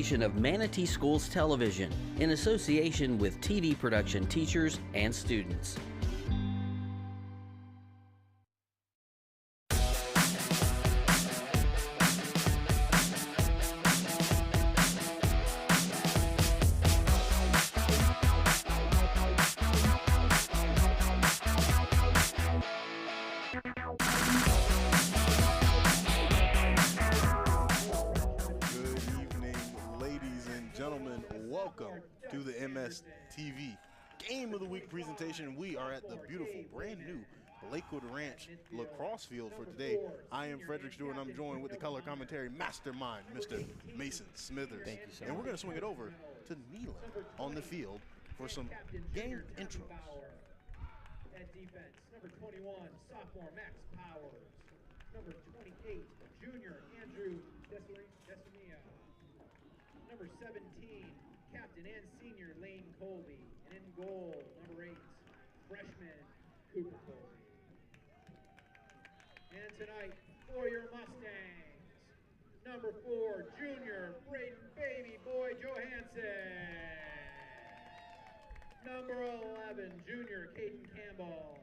Of Manatee Schools Television in association with TV production teachers and students. To the MSTV Game of the Week presentation. We are at the beautiful, brand new Lakewood Ranch lacrosse field for today. I am Frederick Stewart, and I'm joined with the color commentary mastermind, Mr. Mason Smithers. Thank you so much. And we're going to swing it over to Neelan on the field for some game intros. At defense, number 21, sophomore Max Powers. Number 28, junior Andrew Desimia. Number 17, captain and senior Lane Colby. And in goal, number 8, freshman Cooper Colby. And tonight, for your Mustangs, number 4, junior Braden Baby Boy Johansson. Number 11, junior Caden Campbell.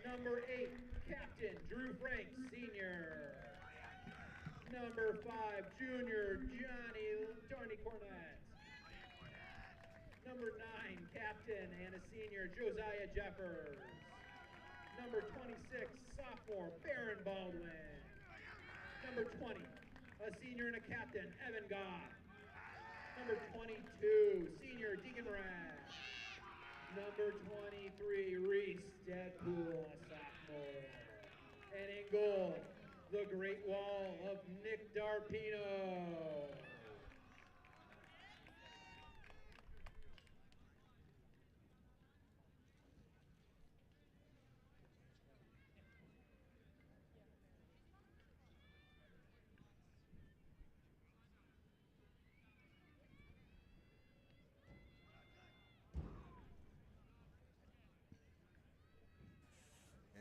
Number 8, captain Drew Franks, senior. Number 5, junior Johnny Cornett. Number 9, captain and a senior Josiah Jeffers. Number 26, sophomore Barron Baldwin. Number 20, a senior and a captain Evan Goff. Number 22, senior Deacon Rash. Number 23, Reese Deadpool, a sophomore. And in goal, the Great Wall of Nick Darpino.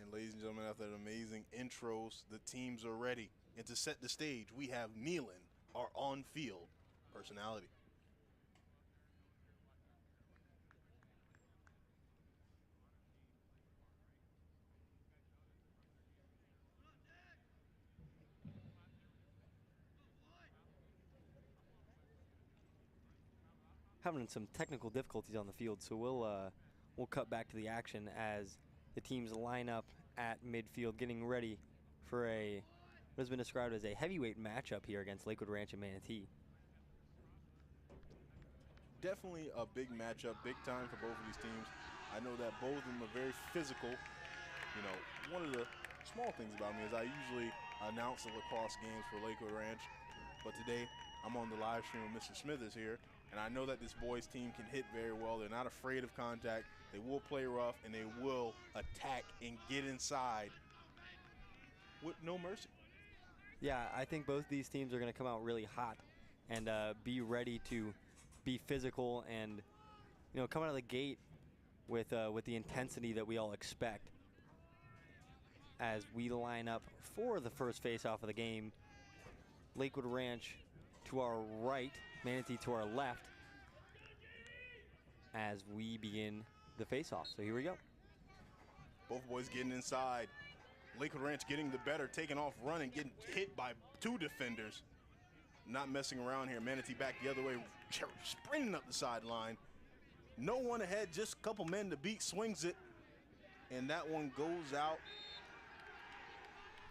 And ladies and gentlemen, after that amazing intros, the teams are ready. And to set the stage, we have Neelan, our on-field personality. Having some technical difficulties on the field, so we'll cut back to the action as the teams line up at midfield, getting ready for what has been described as a heavyweight matchup here against Lakewood Ranch and Manatee. Definitely a big matchup, big time for both of these teams. I know that both of them are very physical. You know, one of the small things about me is I usually announce the lacrosse games for Lakewood Ranch, but today I'm on the live stream with Mr. Smithers here, and I know that this boys team can hit very well. They're not afraid of contact. They will play rough, and they will attack and get inside with no mercy. Yeah, I think both these teams are going to come out really hot and be ready to be physical and, you know, come out of the gate with the intensity that we all expect as we line up for the first face-off of the game. Lakewood Ranch to our right, Manatee to our left, as we begin the face-off. So here we go. Both boys getting inside. Lakewood Ranch getting the better, taking off running, getting hit by 2 defenders. Not messing around here. Manatee back the other way, sprinting up the sideline. No one ahead, just a couple men to beat, swings it, and that one goes out.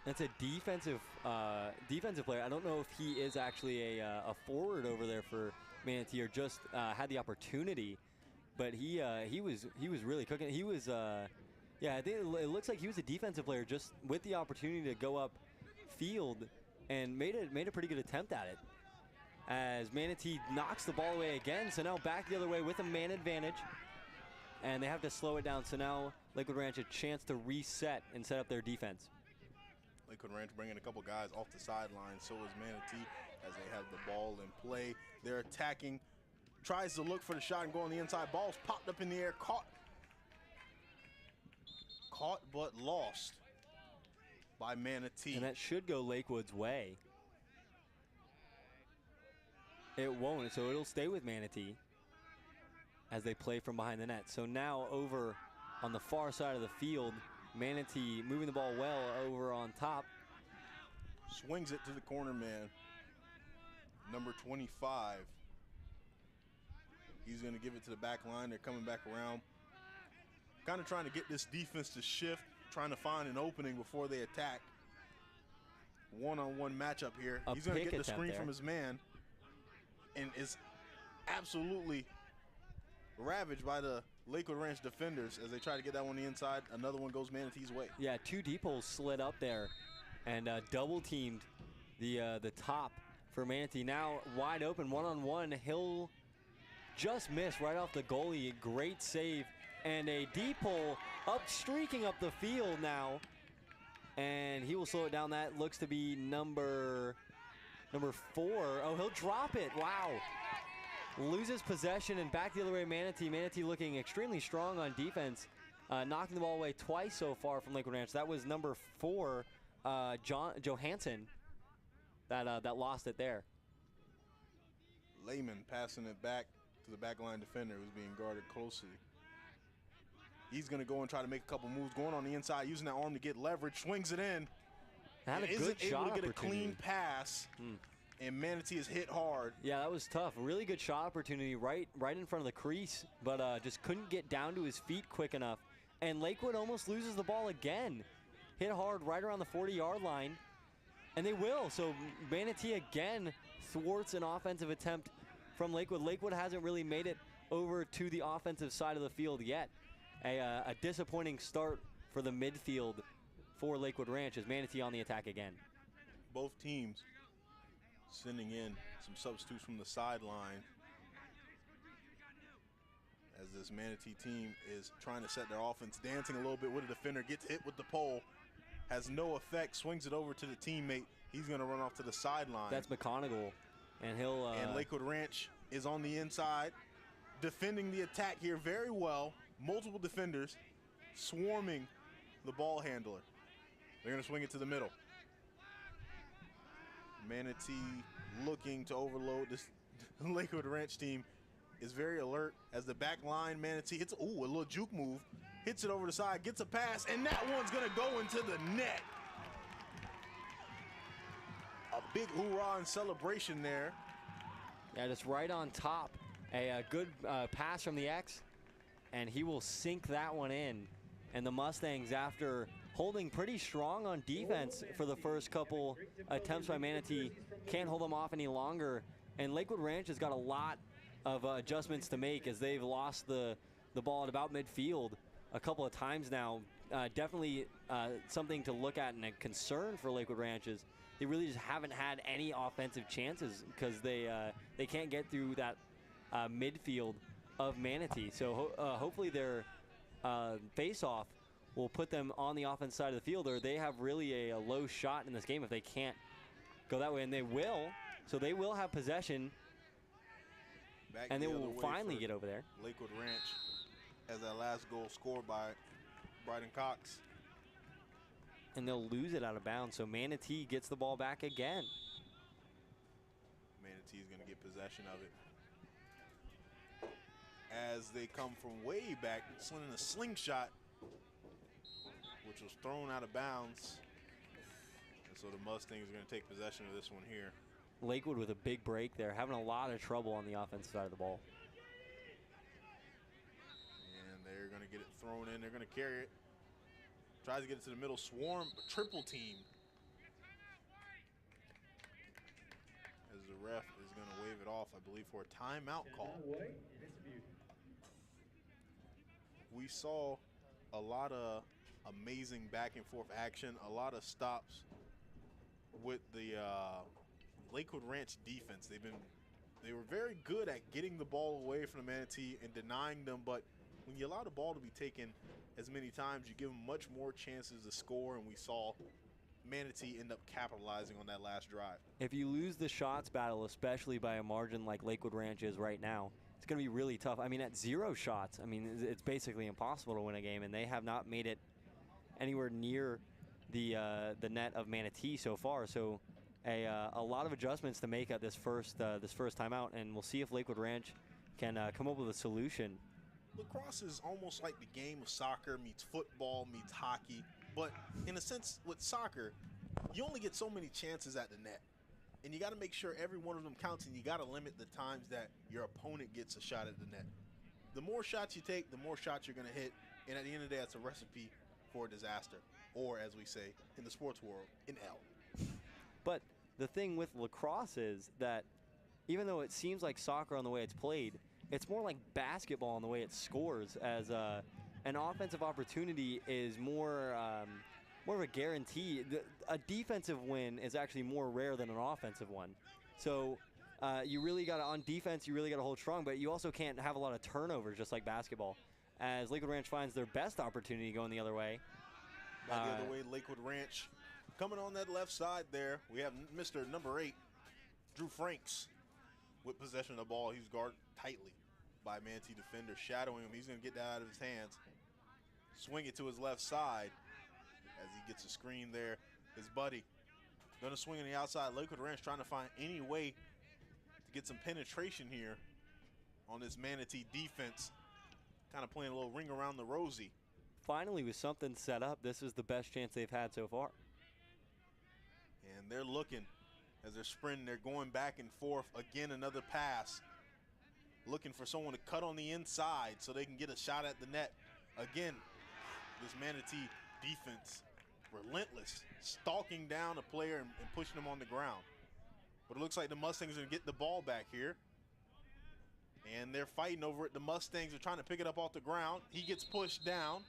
That's a defensive player. I don't know if he is actually a forward over there for Manatee or just had the opportunity, but he was really cooking. He was yeah, I think it looks like he was a defensive player just with the opportunity to go up field and made a pretty good attempt at it. As Manatee knocks the ball away again, so now back the other way with a man advantage, and they have to slow it down. So now Lakewood Ranch a chance to reset and set up their defense. Lakewood Ranch bringing a couple guys off the sideline. So is Manatee as they have the ball in play. They're attacking, tries to look for the shot and go on the inside. Ball's popped up in the air, caught but lost by Manatee. And that should go Lakewood's way. It won't, so it'll stay with Manatee as they play from behind the net. So now over on the far side of the field, Manatee moving the ball well over on top. Swings it to the corner man, number 25. He's going to give it to the back line. They're coming back around. Kind of trying to get this defense to shift, trying to find an opening before they attack. One-on-one matchup here. He's going to get the screen from his man and is absolutely ravaged by the Lakewood Ranch defenders as they try to get that one on the inside. Another one goes Manatee's way. Yeah, 2 deep holes slid up there and double teamed the top for Manatee. Now wide open, one-on-one. He'll just miss right off the goalie. Great save and a deep hole streaking up the field now. And he will slow it down. That looks to be number 4. Oh, he'll drop it. Wow. Loses possession and back the other way, Manatee. Manatee looking extremely strong on defense. Knocking the ball away twice so far from Lakewood Ranch. That was number 4, Johansson, that lost it there. Lehman passing it back to the back line defender who's being guarded closely. He's going to go and try to make a couple moves, going on the inside, using that arm to get leverage, swings it in. Had a good isn't shot able to get a opportunity. clean pass, and Manatee is hit hard. Yeah, that was tough. Really good shot opportunity right in front of the crease, but just couldn't get down to his feet quick enough. And Lakewood almost loses the ball again. Hit hard right around the 40-yard line, and they will. So Manatee again thwarts an offensive attempt from Lakewood. Lakewood hasn't really made it over to the offensive side of the field yet. A disappointing start for the midfield for Lakewood Ranch as Manatee on the attack again. Both teams sending in some substitutes from the sideline as this Manatee team is trying to set their offense, dancing a little bit with a defender, gets hit with the pole, has no effect, swings it over to the teammate. He's going to run off to the sideline. That's McConaughey, and he'll... and Lakewood Ranch is on the inside, defending the attack here very well. Multiple defenders swarming the ball handler. They're going to swing it to the middle. Manatee looking to overload this Lakewood Ranch team is very alert as the back line Manatee hits, a little juke move, hits it over the side, gets a pass, and that one's going to go into the net. A big hoorah and celebration there. Yeah, just right on top. A good pass from the X, and he will sink that one in. And the Mustangs, after holding pretty strong on defense for the first couple attempts by Manatee, can't hold them off any longer. And Lakewood Ranch has got a lot of adjustments to make as they've lost the ball at about midfield a couple of times now. Definitely something to look at and a concern for Lakewood Ranch is they really just haven't had any offensive chances because they can't get through that midfield of Manatee. So hopefully their face-off will put them on the offense side of the field, or they have really a low shot in this game if they can't go that way, and they will. So they will have possession, and they will finally get over there. Lakewood Ranch as that last goal scored by Bryden Cox. And they'll lose it out of bounds, so Manatee gets the ball back again. Manatee's going to get possession of it as they come from way back, slinging a slingshot, which was thrown out of bounds. And so the Mustangs are going to take possession of this one here. Lakewood with a big break there, having a lot of trouble on the offensive side of the ball. And they're going to get it thrown in. They're going to carry it. Tries to get it to the middle. Swarm, triple team. As the ref is going to wave it off, I believe, for a timeout call. We saw a lot of amazing back and forth action, a lot of stops with the Lakewood Ranch defense. They were very good at getting the ball away from the Manatee and denying them, but when you allow the ball to be taken as many times, you give them much more chances to score, and we saw Manatee end up capitalizing on that last drive. If you lose the shots battle, especially by a margin like Lakewood Ranch is right now, it's going to be really tough. I mean, at 0 shots, I mean, it's basically impossible to win a game, and they have not made it anywhere near the net of Manatee so far. So a lot of adjustments to make at this first time out, and we'll see if Lakewood Ranch can come up with a solution. Lacrosse is almost like the game of soccer meets football meets hockey, but in a sense with soccer, you only get so many chances at the net. And you got to make sure every one of them counts, and you got to limit the times that your opponent gets a shot at the net. The more shots you take, the more shots you're going to hit, and at the end of the day, it's a recipe for a disaster, or as we say in the sports world, an L. But the thing with lacrosse is that even though it seems like soccer on the way it's played, it's more like basketball on the way it scores, as an offensive opportunity is more of a guarantee. A defensive win is actually more rare than an offensive one. So you really got to, on defense, you really got to hold strong, but you also can't have a lot of turnovers just like basketball. As Lakewood Ranch finds their best opportunity going the other way. The other way, Lakewood Ranch coming on that left side there. We have Mr. number 8, Drew Franks, with possession of the ball. He's guarded tightly by Manatee defender, shadowing him. He's going to get that out of his hands. Swing it to his left side as he gets a screen there. His buddy going to swing on the outside. Lakewood Ranch trying to find any way to get some penetration here on this Manatee defense. Kind of playing a little ring around the rosy. Finally, with something set up, this is the best chance they've had so far. And they're looking as they're sprinting. They're going back and forth. Again, another pass. Looking for someone to cut on the inside so they can get a shot at the net. Again, this Manatee defense, relentless, stalking down a player and pushing him on the ground. But it looks like the Mustangs are going to get the ball back here. And they're fighting over it. The Mustangs are trying to pick it up off the ground. He gets pushed down.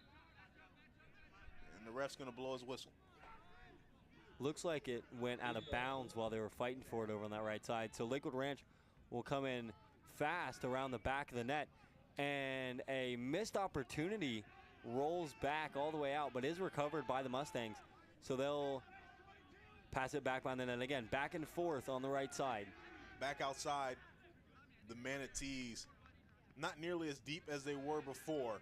And the ref's going to blow his whistle. Looks like it went out of bounds while they were fighting for it over on that right side. So Lakewood Ranch will come in fast around the back of the net. And a missed opportunity rolls back all the way out, but is recovered by the Mustangs. So they'll pass it back behind the net again. Back and forth on the right side. Back outside, the Manatees, not nearly as deep as they were before.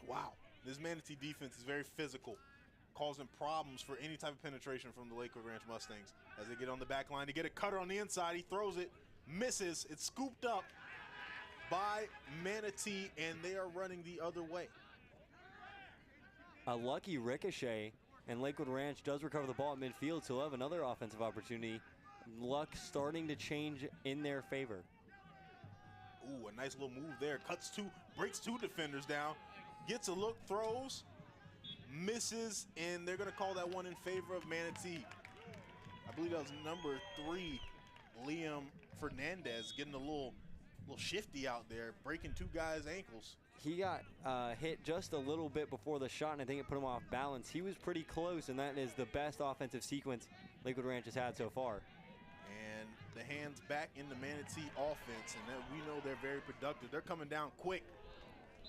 Wow, this Manatee defense is very physical, causing problems for any type of penetration from the Lakewood Ranch Mustangs. As they get on the back line to get a cutter on the inside, he throws it, misses, it's scooped up by Manatee, and they are running the other way. A lucky ricochet, and Lakewood Ranch does recover the ball at midfield, so they'll have another offensive opportunity. Luck starting to change in their favor. Ooh, a nice little move there. Cuts two, breaks 2 defenders down, gets a look, throws, misses, and they're going to call that one in favor of Manatee. I believe that was number 3, Liam Fernandez, getting a little shifty out there, breaking 2 guys' ankles. He got hit just a little bit before the shot, and I think it put him off balance. He was pretty close, and that is the best offensive sequence Lakewood Ranch has had so far. And the hands back in the Manatee offense, and then we know they're very productive. They're coming down quick.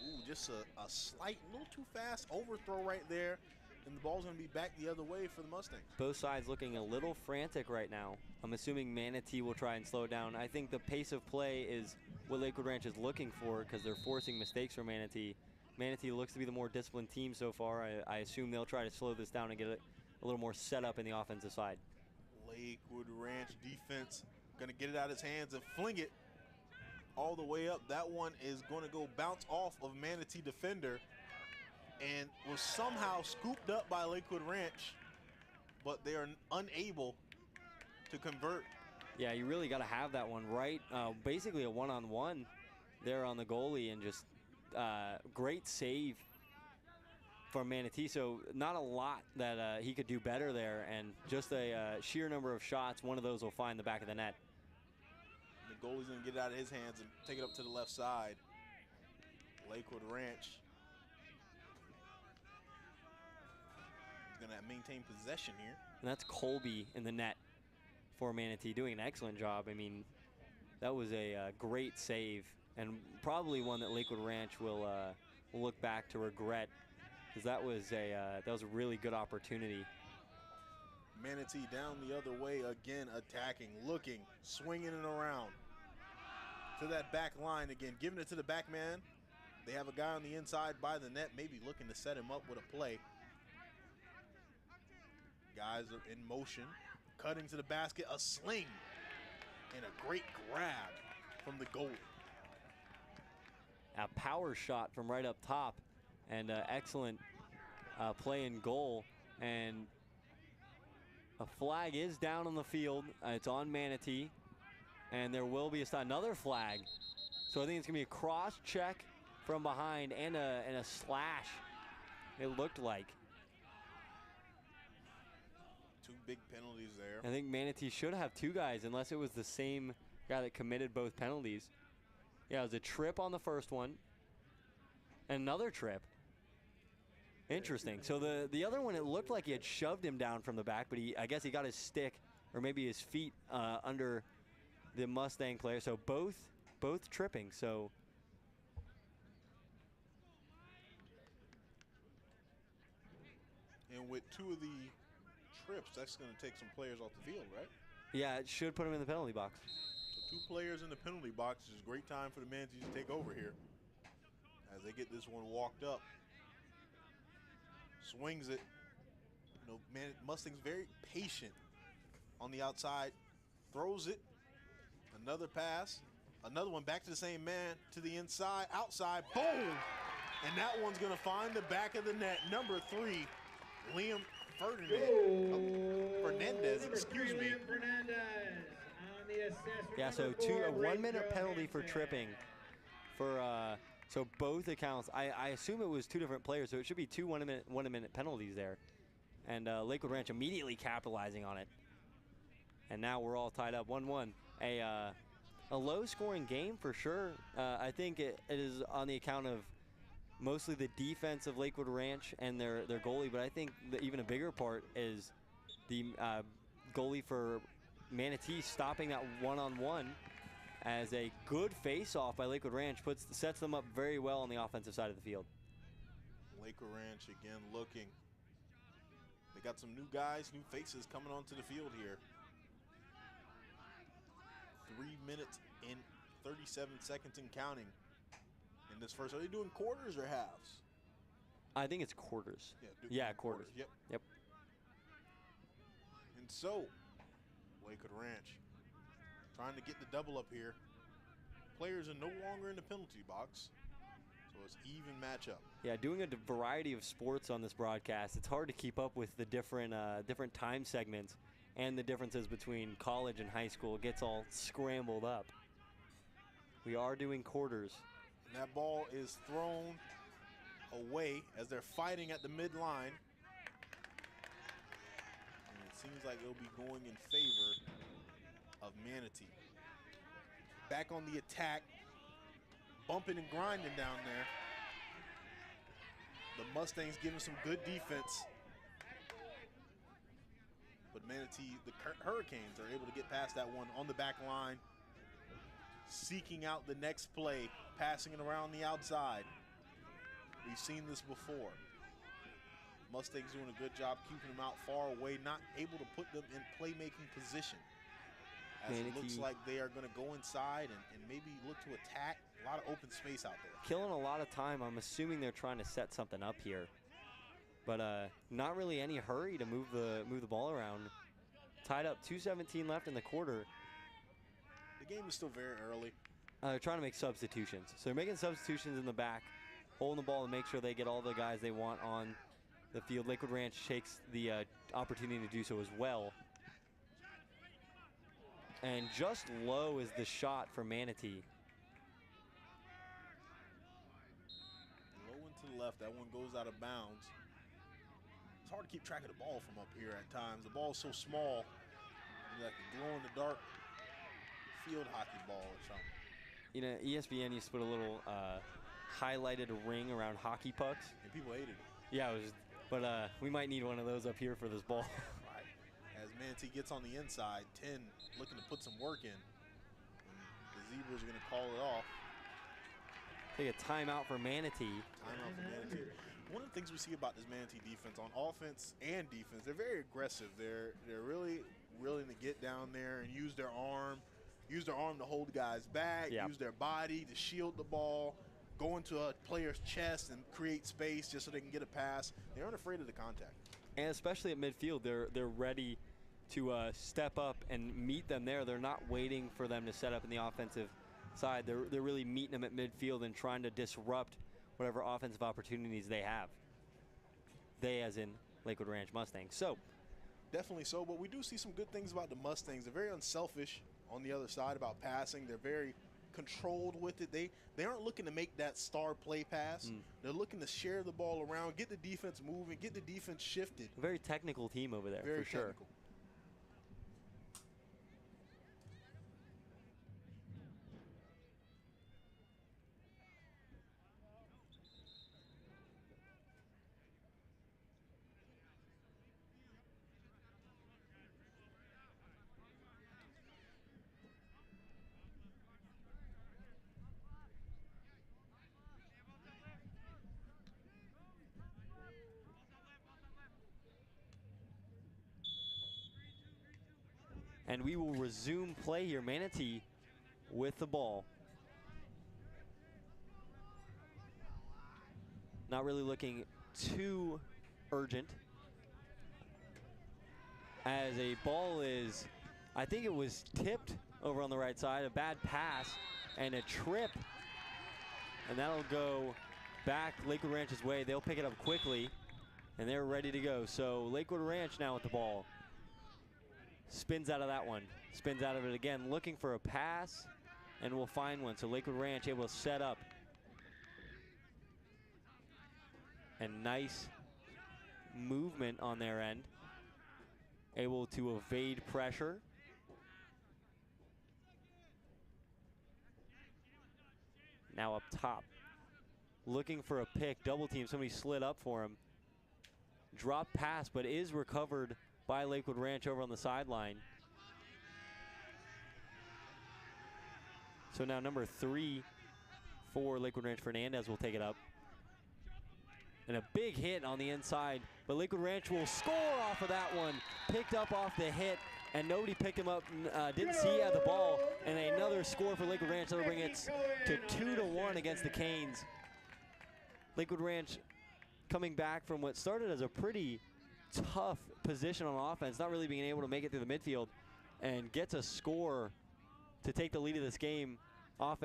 Ooh, just a slight, little too fast overthrow right there, and the ball's going to be back the other way for the Mustangs. Both sides looking a little frantic right now. I'm assuming Manatee will try and slow it down. I think the pace of play is what Lakewood Ranch is looking for because they're forcing mistakes from Manatee. Manatee looks to be the more disciplined team so far. I assume they'll try to slow this down and get it a little more set up in the offensive side. Lakewood Ranch defense going to get it out of his hands and fling it all the way up. That one is going to go bounce off of Manatee defender and was somehow scooped up by Lakewood Ranch, but they are unable to convert. Yeah, you really got to have that one right. Basically a one-on-one there on the goalie, and just great save from Manatee. So not a lot that he could do better there, and just a sheer number of shots, one of those will find the back of the net. The goalie's going to get it out of his hands and take it up to the left side. Lakewood Ranch is going to maintain possession here. And that's Colby in the net for Manatee, doing an excellent job. I mean, that was a great save, and probably one that Lakewood Ranch will look back to regret, because that was a really good opportunity. Manatee down the other way again, attacking, looking, swinging it around to that back line again, giving it to the back man. They have a guy on the inside by the net, maybe looking to set him up with a play. Guys are in motion, cutting to the basket, a sling, and a great grab from the goalie. A power shot from right up top, and excellent play in goal. And a flag is down on the field. It's on Manatee, and there will be another flag. So I think it's gonna be a cross check from behind and a slash. It looked like. 2 big penalties there. I think Manatee should have 2 guys, unless it was the same guy that committed both penalties. Yeah, it was a trip on the first one, and another trip. Interesting. So the other one, it looked like he had shoved him down from the back, but I guess he got his stick or maybe his feet under the Mustang player. So both tripping. So and with 2 of the trips, that's going to take some players off the field, right? yeah, it should put him in the penalty box. So 2 players in the penalty box is a great time for the Manatee to take over here as they get this one walked up. Swings it. You know, Mustang's very patient on the outside. Throws it. Another pass. Another one back to the same man to the inside. Outside. Boom! And that one's going to find the back of the net. Number 3, Liam Fernandez, excuse me. Yeah, so a 1 minute penalty for tripping for so both accounts. I assume it was 2 different players, so it should be 2 one minute penalties there. And Lakewood Ranch immediately capitalizing on it. And now we're all tied up 1-1. A low scoring game for sure. I think it is on the account of mostly the defense of Lakewood Ranch and their goalie, but I think even a bigger part is the goalie for Manatee stopping that one-on-one, as a good face-off by Lakewood Ranch sets them up very well on the offensive side of the field. Lakewood Ranch again looking. They got some new guys, new faces coming onto the field here. 3 minutes and 37 seconds and counting in this first. Are they doing quarters or halves? I think it's quarters. Yeah, quarters. Yep. And so, Lakewood Ranch trying to get the double up here. Players are no longer in the penalty box, so it's even matchup. Yeah, doing a variety of sports on this broadcast, it's hard to keep up with the different time segments and the differences between college and high school. It gets all scrambled up. We are doing quarters. And that ball is thrown away as they're fighting at the midline. And it seems like it'll be going in favor of Manatee. Back on the attack, bumping and grinding down there. The Mustangs giving some good defense. But Manatee, the Hurricanes, are able to get past that one on the back line, seeking out the next play, passing it around the outside. We've seen this before. Mustangs doing a good job keeping them out far away, not able to put them in playmaking position. As it looks like they are going to go inside and maybe look to attack. A lot of open space out there. Killing a lot of time. I'm assuming they're trying to set something up here. But not really any hurry to move the ball around. Tied up, 2:17 left in the quarter. The game is still very early. They're trying to make substitutions. So they're making substitutions in the back, holding the ball to make sure they get all the guys they want on the field. Lakewood Ranch takes the opportunity to do so as well. And just low is the shot for Manatee. Low and to the left, that one goes out of bounds. It's hard to keep track of the ball from up here at times. The ball is so small, like a glow-in-the-dark field hockey ball or something. You know, ESPN used to put a little highlighted ring around hockey pucks. And people hated it. Yeah, but we might need one of those up here for this ball. Right. As Manatee gets on the inside, 10 looking to put some work in. And the Zebras are going to call it off. Take a timeout for Manatee. Timeout for Manatee. One of the things we see about this Manatee defense on offense and defense, they're very aggressive. They're really willing to get down there and use their arm to hold guys back, use their body to shield the ball, go into a player's chest and create space just so they can get a pass. They aren't afraid of the contact. And especially at midfield, they're ready to step up and meet them there. They're not waiting for them to set up in the offensive side. They're really meeting them at midfield and trying to disrupt whatever offensive opportunities they have. They as in Lakewood Ranch Mustangs. So definitely so, but we do see some good things about the Mustangs. They're very unselfish on the other side about passing. They're very controlled with it. They aren't looking to make that star play pass. They're looking to share the ball around, get the defense moving, get the defense shifted. a very technical team over there, Very for sure. technical. And we will resume play here. Manatee with the ball. Not really looking too urgent. As a ball is, I think it was tipped over on the right side. A bad pass and a trip. And that'll go back Lakewood Ranch's way. They'll pick it up quickly and they're ready to go. So Lakewood Ranch now with the ball. Spins out of that one, spins out of it again, looking for a pass, and will find one. So Lakewood Ranch able to set up. And nice movement on their end. Able to evade pressure. Now up top. Looking for a pick, double team, somebody slid up for him. Drop pass, but is recovered by Lakewood Ranch over on the sideline. So now number 3 for Lakewood Ranch, Fernandez, will take it up. And a big hit on the inside, but Lakewood Ranch will score off of that one. Picked up off the hit, and nobody picked him up, didn't see he had the ball. And another score for Lakewood Ranch. That'll bring it to 2-1 against the Canes. Lakewood Ranch coming back from what started as a pretty tough position on offense, not really being able to make it through the midfield, and gets a score to take the lead of this game off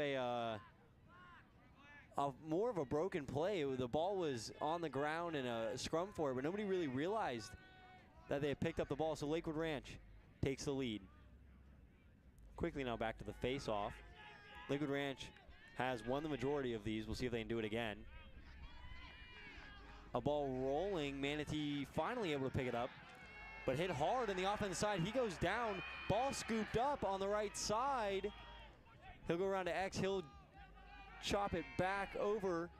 more of a broken play. The ball was on the ground in a scrum for it, but nobody really realized that they had picked up the ball. So Lakewood Ranch takes the lead. Quickly now back to the face-off. Lakewood Ranch has won the majority of these. We'll see if they can do it again. A ball rolling, Manatee finally able to pick it up, but hit hard on the offensive side. He goes down, ball scooped up on the right side. He'll go around to X, he'll chop it back over.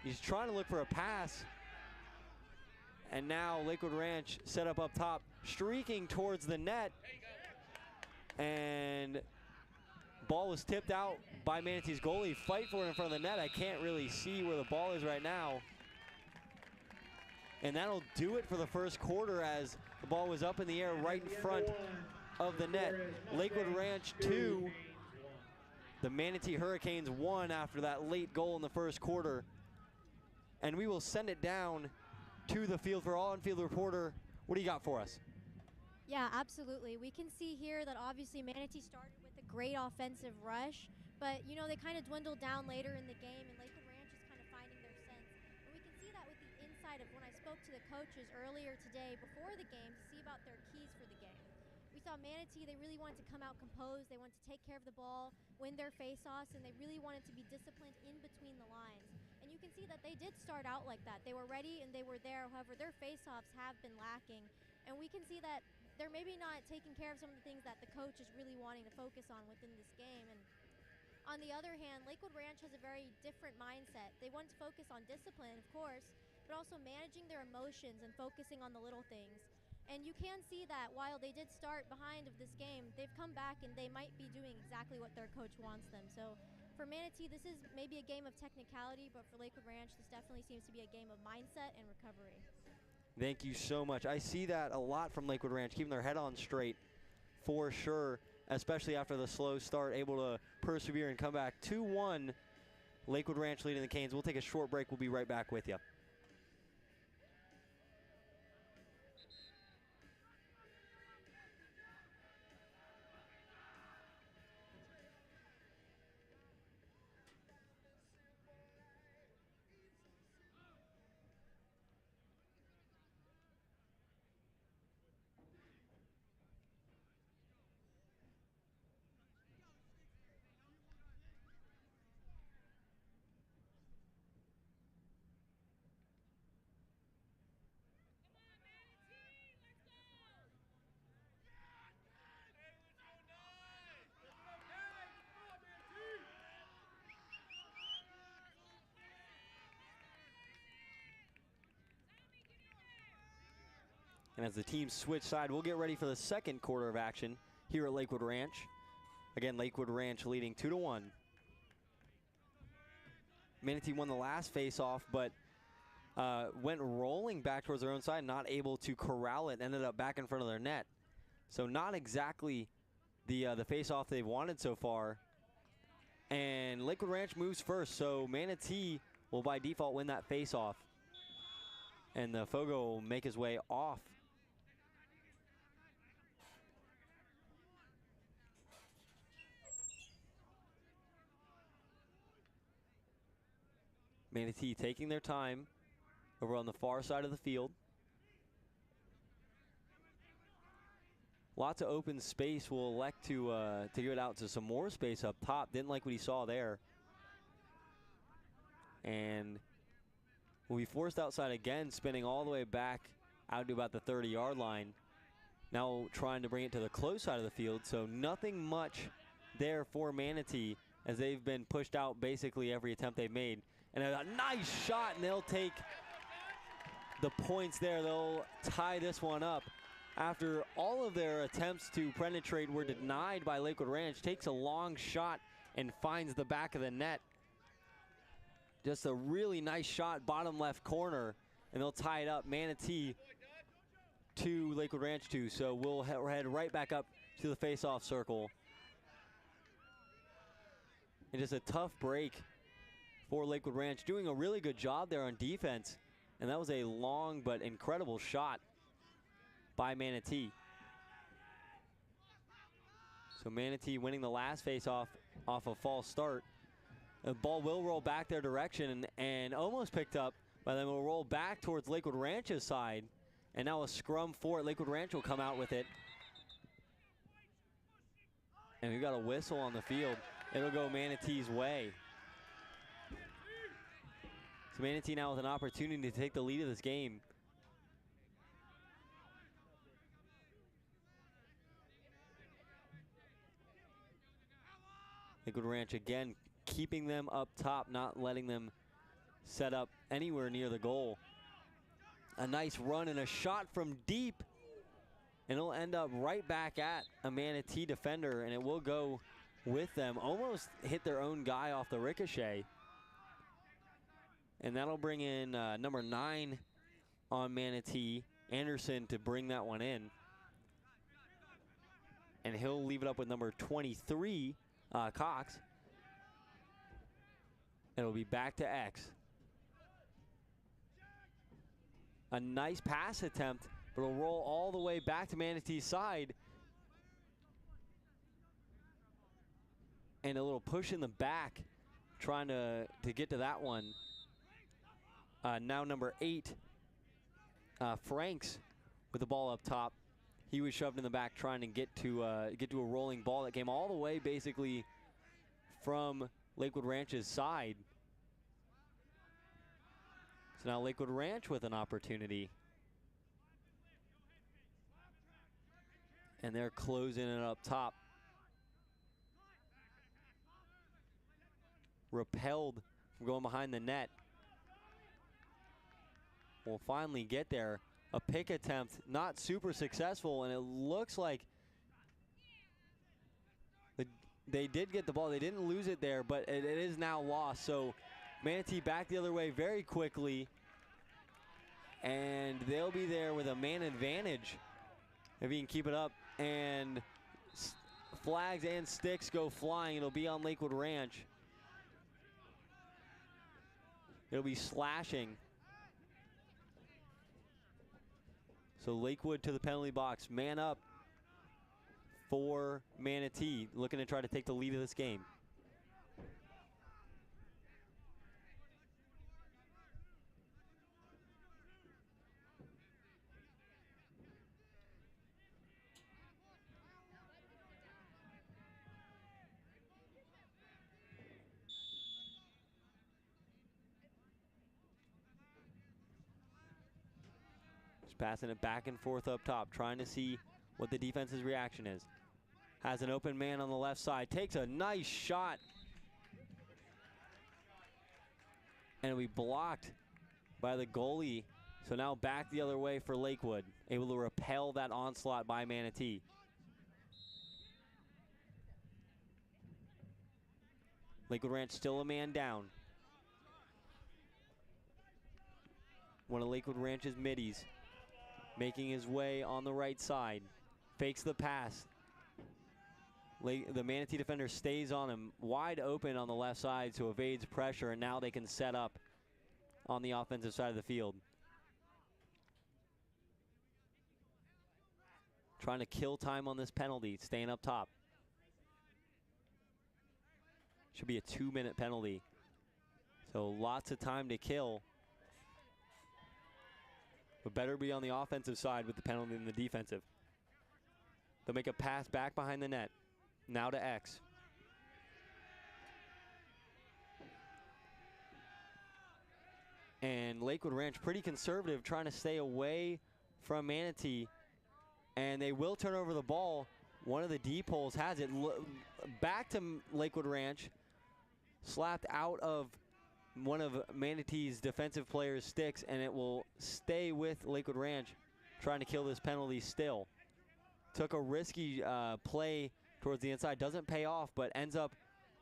He's trying to look for a pass. And now Lakewood Ranch set up top, streaking towards the net. And ball was tipped out by Manatee's goalie. Fight for it in front of the net. I can't really see where the ball is right now. And that'll do it for the first quarter as the ball was up in the air right in front of the net. Lakewood Ranch 2, the Manatee Hurricanes 1 after that late goal in the first quarter. And we will send it down to the field for our on-field reporter. What do you got for us? Yeah, absolutely. We can see here that obviously Manatee started with a great offensive rush, but you know, they kind of dwindled down later in the game, and Lakewood Ranch is kind of finding their sense. And we can see that with the inside of when I spoke to the coaches earlier today before the game to see about their keys for the game. We saw Manatee, they really wanted to come out composed, they wanted to take care of the ball, win their face-offs, and they really wanted to be disciplined in between the lines. And you can see that they did start out like that. They were ready and they were there. However, their face-offs have been lacking. And we can see that they're maybe not taking care of some of the things that the coach is really wanting to focus on within this game. And on the other hand, Lakewood Ranch has a very different mindset. They want to focus on discipline, of course, but also managing their emotions and focusing on the little things. And you can see that while they did start behind of this game, they've come back and they might be doing exactly what their coach wants them. So for Manatee, this is maybe a game of technicality, but for Lakewood Ranch, this definitely seems to be a game of mindset and recovery. Thank you so much. I see that a lot from Lakewood Ranch, keeping their head on straight for sure, especially after the slow start, able to persevere and come back. 2-1, Lakewood Ranch leading the Canes. We'll take a short break. We'll be right back with you. And as the teams switch side, we'll get ready for the second quarter of action here at Lakewood Ranch. Again, Lakewood Ranch leading 2-1. Manatee won the last face-off, but went rolling back towards their own side, not able to corral it, ended up back in front of their net. So not exactly the face-off they've wanted so far. And Lakewood Ranch moves first, so Manatee will by default win that face-off. And the Fogo will make his way off. Manatee taking their time over on the far side of the field. Lots of open space. Will elect to give it out to some more space up top. Didn't like what he saw there. And will be forced outside again, spinning all the way back out to about the 30-yard line. Now trying to bring it to the close side of the field. So nothing much there for Manatee as they've been pushed out basically every attempt they've made. And a nice shot, and they'll take the points there. They'll tie this one up. After all of their attempts to penetrate were denied by Lakewood Ranch, takes a long shot and finds the back of the net. Just a really nice shot, bottom left corner, and they'll tie it up. Manatee 2, Lakewood Ranch 2. So we'll head right back up to the face-off circle. And just a tough break for Lakewood Ranch, doing a really good job there on defense. And that was a long but incredible shot by Manatee. So Manatee winning the last face-off off a false start. The ball will roll back their direction and almost picked up, but then will roll back towards Lakewood Ranch's side. And now a scrum for it. Lakewood Ranch will come out with it. And we've got a whistle on the field. It'll go Manatee's way. So Manatee now with an opportunity to take the lead of this game. Lakewood Ranch again keeping them up top, not letting them set up anywhere near the goal. A nice run and a shot from deep, and it'll end up right back at a Manatee defender, and it will go with them. Almost hit their own guy off the ricochet. And that'll bring in number 9 on Manatee, Anderson, to bring that one in. And he'll leave it up with number 23, Cox. It'll be back to X. A nice pass attempt, but it'll roll all the way back to Manatee's side. And a little push in the back, trying to get to that one. Now number 8, Franks, with the ball up top. He was shoved in the back trying to get to a rolling ball that came all the way basically from Lakewood Ranch's side. So now Lakewood Ranch with an opportunity. And they're closing it up top. Repelled from going behind the net. Will finally get there. A pick attempt, not super successful, and it looks like they did get the ball. They didn't lose it there, but it is now lost. So Manatee back the other way very quickly, and they'll be there with a man advantage if he can keep it up. And flags and sticks go flying. It'll be on Lakewood Ranch. It'll be slashing. So Lakewood to the penalty box. Man up for Manatee, looking to try to take the lead of this game. Passing it back and forth up top, trying to see what the defense's reaction is. Has an open man on the left side, takes a nice shot. And it'll be blocked by the goalie. So now back the other way for Lakewood, able to repel that onslaught by Manatee. Lakewood Ranch still a man down. One of Lakewood Ranch's middies making his way on the right side. Fakes the pass. The Manatee defender stays on him, wide open on the left side, so evades pressure, and now they can set up on the offensive side of the field. Trying to kill time on this penalty, staying up top. Should be a 2-minute penalty. So lots of time to kill. But better be on the offensive side with the penalty than the defensive. They'll make a pass back behind the net. Now to X. And Lakewood Ranch pretty conservative, trying to stay away from Manatee. And they will turn over the ball. One of the deep holes has it. Back to Lakewood Ranch. Slapped out of one of Manatee's defensive players' sticks, and it will stay with Lakewood Ranch, trying to kill this penalty still. Took a risky play towards the inside. Doesn't pay off, but ends up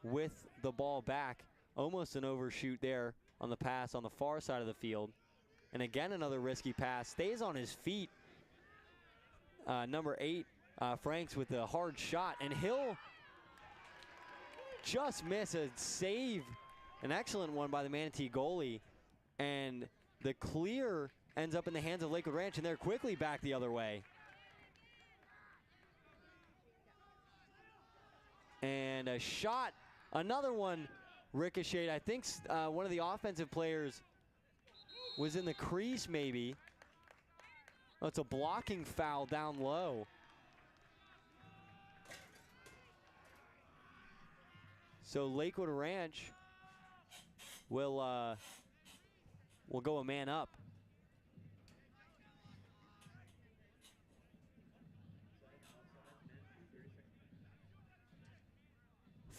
with the ball back. Almost an overshoot there on the pass on the far side of the field. And again, another risky pass. Stays on his feet. Number 8, Franks with a hard shot, and he'll just miss a save. An excellent one by the Manatee goalie. And the clear ends up in the hands of Lakewood Ranch, and they're quickly back the other way. And a shot, another one ricocheted. I think one of the offensive players was in the crease maybe. Oh, it's a blocking foul down low. So Lakewood Ranch will go a man up.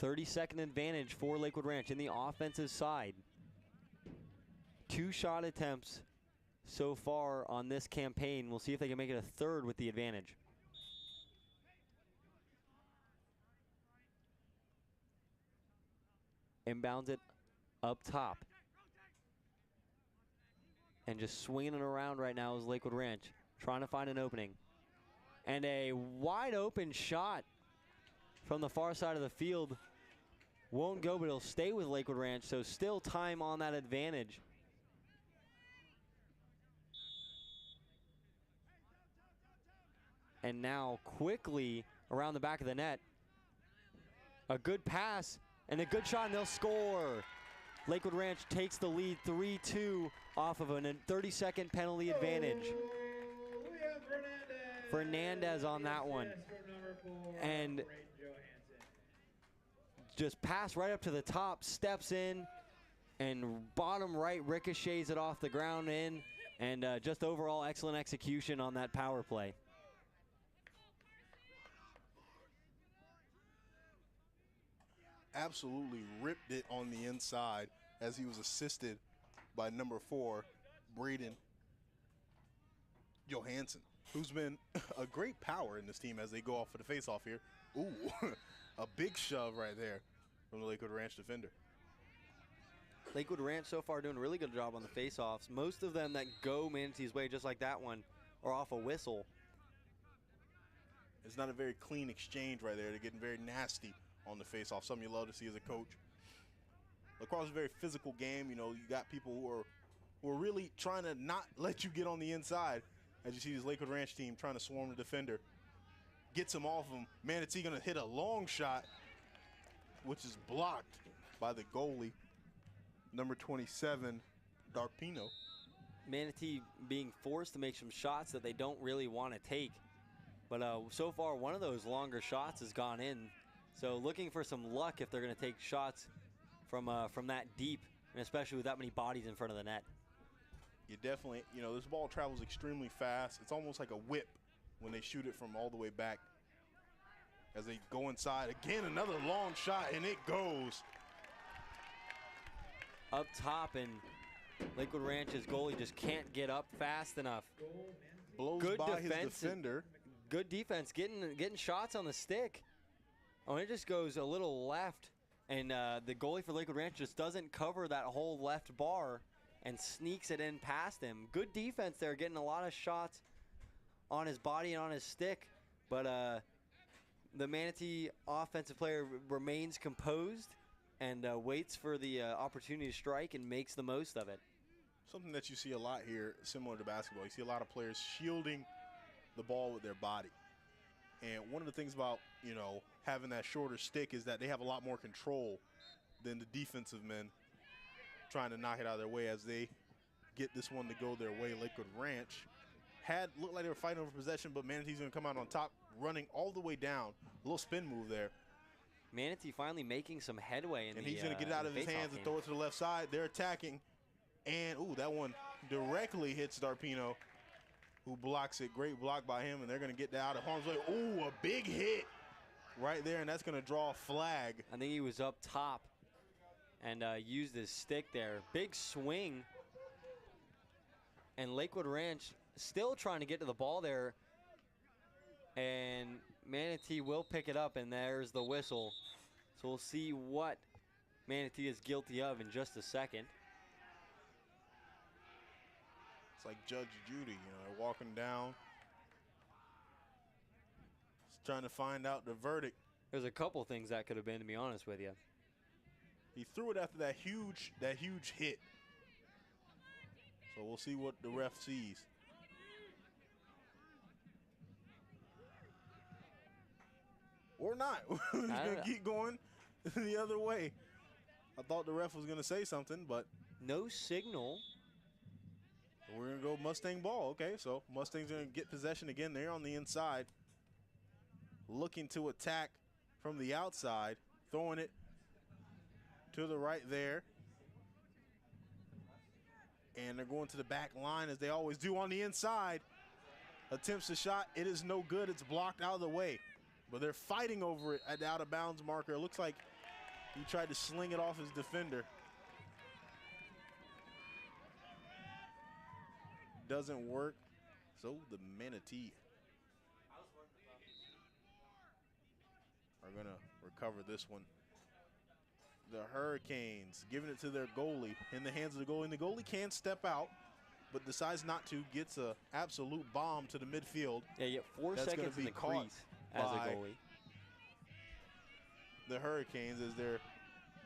30-second advantage for Lakewood Ranch in the offensive side. 2 shot attempts so far on this campaign. We'll see if they can make it a third with the advantage. Inbounds it up top. And just swinging it around right now is Lakewood Ranch, trying to find an opening. And a wide open shot from the far side of the field. Won't go, but it'll stay with Lakewood Ranch, so still time on that advantage. And now quickly around the back of the net. A good pass and a good shot, and they'll score. Lakewood Ranch takes the lead 3-2 off of a 30-second penalty advantage. Fernandez on that one. And just pass right up to the top, steps in, and bottom right ricochets it off the ground in, and just overall excellent execution on that power play. Absolutely ripped it on the inside as he was assisted by number 4, Braden Johansson, who's been a great power in this team as they go off for the face-off here. Ooh, a big shove right there from the Lakewood Ranch defender. Lakewood Ranch so far doing a really good job on the face-offs. Most of them that go Manatee's way, just like that one, are off a whistle. It's not a very clean exchange right there. They're getting very nasty on the face-off. Something you love to see as a coach. Lacrosse is a very physical game. You know, you got people who are really trying to not let you get on the inside. As you see this Lakewood Ranch team trying to swarm the defender. Gets him off him. Manatee gonna hit a long shot, which is blocked by the goalie, number 27, Darpino. Manatee being forced to make some shots that they don't really want to take. But so far, one of those longer shots has gone in. So looking for some luck if they're going to take shots from that deep, and especially with that many bodies in front of the net. You definitely, you know, this ball travels extremely fast. It's almost like a whip when they shoot it from all the way back. As they go inside, again, another long shot, and it goes. Up top, and Lakewood Ranch's goalie just can't get up fast enough. Blows Good by his defense. defender. Good defense, getting shots on the stick. Oh, and it just goes a little left, and the goalie for Lakewood Ranch just doesn't cover that whole left bar and sneaks it in past him. Good defense there, getting a lot of shots on his body and on his stick, but the Manatee offensive player remains composed and waits for the opportunity to strike and makes the most of it. Something that you see a lot here, similar to basketball, you see a lot of players shielding the ball with their body. And one of the things about, you know, having that shorter stick is that they have a lot more control than the defensive men trying to knock it out of their way as they get this one to go their way. Lakewood Ranch looked like they were fighting over possession, but Manatee's going to come out on top, running all the way down. A little spin move there. Manatee finally making some headway in And the he's going to get it out of his hands and throw it to the left side. They're attacking. And, ooh, that one directly hits Darpino, who blocks it. Great block by him, and they're going to get that out of harm's way. Ooh, a big hit right there, and that's going to draw a flag. I think he was up top and used his stick there. Big swing. And Lakewood Ranch still trying to get to the ball there. And Manatee will pick it up, and there's the whistle. So we'll see what Manatee is guilty of in just a second. It's like Judge Judy, you know, they're walking down. Just trying to find out the verdict. There's a couple things that could have been, to be honest with you. He threw it after that huge hit. So we'll see what the ref sees. Or not. He's going to keep going the other way. I thought the ref was going to say something, but no signal. We're going to go Mustang ball. Okay, so Mustang's going to get possession again. They're on the inside. Looking to attack from the outside. Throwing it to the right there. And they're going to the back line as they always do on the inside. Attempts the shot. It is no good. It's blocked out of the way. But they're fighting over it at the out-of-bounds marker. It looks like he tried to sling it off his defender. Doesn't work. So the Manatee are going to recover this one. The Hurricanes giving it to their goalie, in the hands of the goalie. And the goalie can step out, but decides not to. Gets a absolute bomb to the midfield. Yeah, you get 4 seconds in the crease as a goalie. The Hurricanes, as they're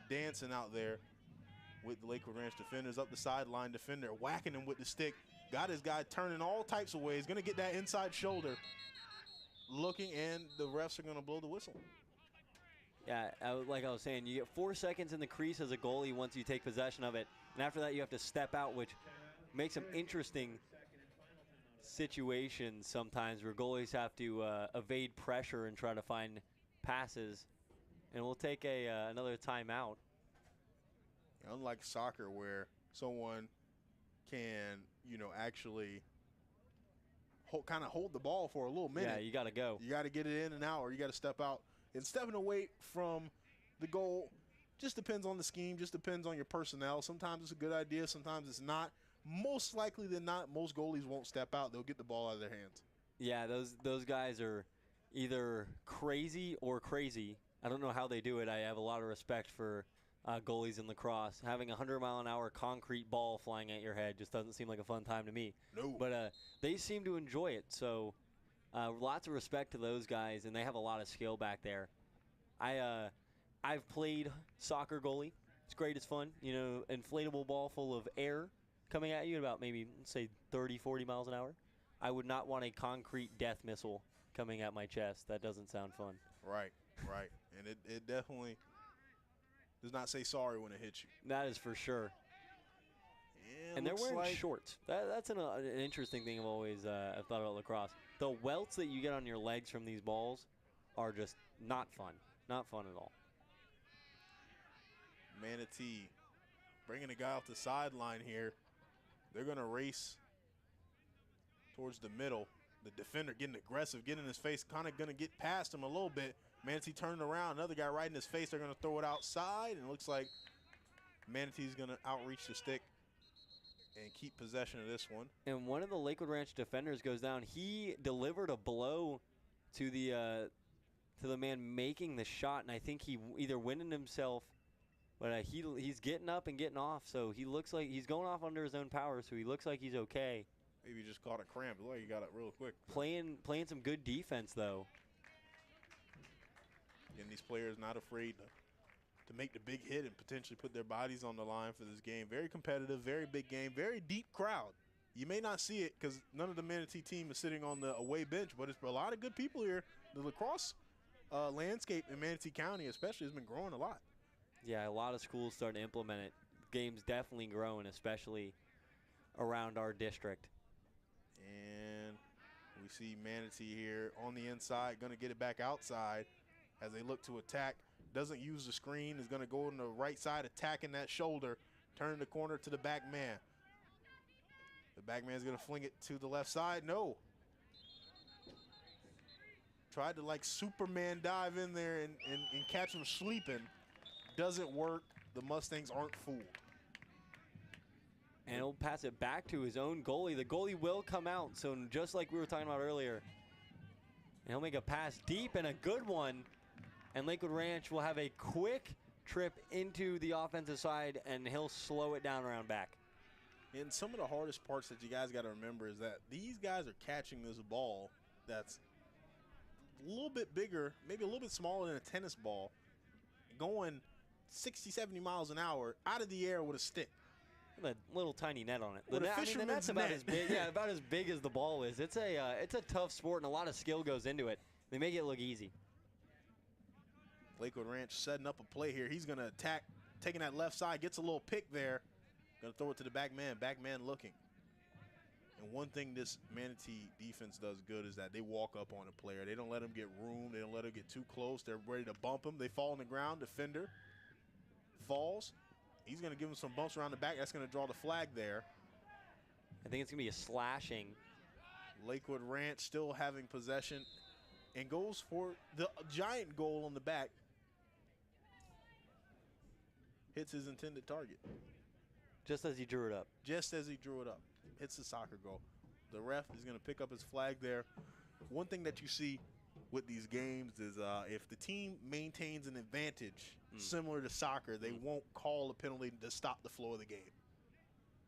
dancing out there with the Lakewood Ranch defenders. Up the sideline, defender whacking him with the stick. Got his guy turning all types of ways. Going to get that inside shoulder. Looking, and the refs are going to blow the whistle. Yeah, like I was saying, you get 4 seconds in the crease as a goalie once you take possession of it. And after that, you have to step out, which makes some interesting situations sometimes where goalies have to evade pressure and try to find passes. And we'll take another timeout. Unlike soccer, where someone can, you know, actually kind of hold the ball for a little minute. Yeah, you got to go. You got to get it in and out, or you got to step out. And stepping away from the goal just depends on the scheme, just depends on your personnel. Sometimes it's a good idea, sometimes it's not. Most likely than not, most goalies won't step out. They'll get the ball out of their hands. Yeah, those guys are either crazy or crazy. I don't know how they do it. I have a lot of respect for goalies in lacrosse. Having a 100-mile-an-hour concrete ball flying at your head just doesn't seem like a fun time to me. No. But they seem to enjoy it, so lots of respect to those guys, and they have a lot of skill back there. I've played soccer goalie. It's great. It's fun. You know, inflatable ball full of air coming at you at about maybe, say, 30, 40 miles an hour. I would not want a concrete death missile coming at my chest. That doesn't sound fun. Right, right. And it definitely does not say sorry when it hits you. That is for sure. And they're wearing shorts. That's an interesting thing I've always I've thought about lacrosse. The welts that you get on your legs from these balls are just not fun. Not fun at all. Manatee bringing a guy off the sideline here. They're going to race towards the middle. The defender getting aggressive, getting in his face, kind of going to get past him a little bit. Manatee turning around, another guy right in his face. They're going to throw it outside, and it looks like Manatee's going to outreach the stick. and keep possession of this one. And one of the Lakewood Ranch defenders goes down. He delivered a blow to the man making the shot, and I think he either winded himself, but he's getting up and getting off, so he looks like he's going off under his own power, so he looks like he's okay. Maybe he just caught a cramp. Look, he got it real quick. Playing some good defense, though. And these players not afraid to make the big hit and potentially put their bodies on the line for this game. Very competitive, very big game, very deep crowd. You may not see it because none of the Manatee team is sitting on the away bench, but it's a lot of good people here. The lacrosse landscape in Manatee County especially has been growing a lot. Yeah, a lot of schools starting to implement it. Game's definitely growing, especially around our district. And we see Manatee here on the inside, going to get it back outside as they look to attack. Doesn't use the screen, is going to go on the right side, attacking that shoulder, turn the corner to the back man. The back man's going to fling it to the left side. No. Tried to like Superman dive in there and catch him sleeping. Doesn't work. The Mustangs aren't fooled. And he'll pass it back to his own goalie. The goalie will come out, so just like we were talking about earlier. And he'll make a pass deep and a good one. And Lakewood Ranch will have a quick trip into the offensive side, and he'll slow it down around back. And some of the hardest parts that you guys got to remember is that these guys are catching this ball that's a little bit bigger, maybe a little bit smaller than a tennis ball, going 60, 70 miles an hour out of the air with a stick. A little tiny net on it. With a the fisherman's net's about net. as big, yeah, about as big as the ball is. It's a tough sport, and a lot of skill goes into it. They make it look easy. Lakewood Ranch setting up a play here. He's going to attack, taking that left side, gets a little pick there. Going to throw it to the back man looking. And one thing this Manatee defense does good is that they walk up on a player. They don't let them get room. They don't let them get too close. They're ready to bump him. They fall on the ground. Defender falls. He's going to give him some bumps around the back. That's going to draw the flag there. I think it's going to be a slashing. Lakewood Ranch still having possession and goes for the giant goal on the back. Hits his intended target. Just as he drew it up. Just as he drew it up. Hits the soccer goal. The ref is going to pick up his flag there. One thing that you see with these games is if the team maintains an advantage similar to soccer, they won't call a penalty to stop the flow of the game.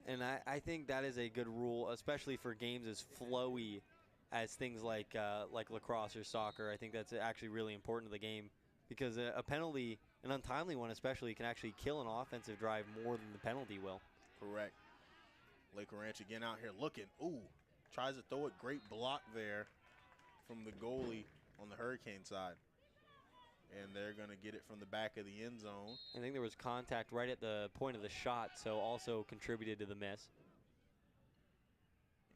And I think that is a good rule, especially for games as flowy as things like lacrosse or soccer. I think that's actually really important to the game because a penalty, an untimely one especially, can actually kill an offensive drive more than the penalty will. Correct. Lakewood Ranch again out here looking. Ooh, tries to throw it. Great block there from the goalie on the Hurricane side. And they're going to get it from the back of the end zone. I think there was contact right at the point of the shot, so also contributed to the miss.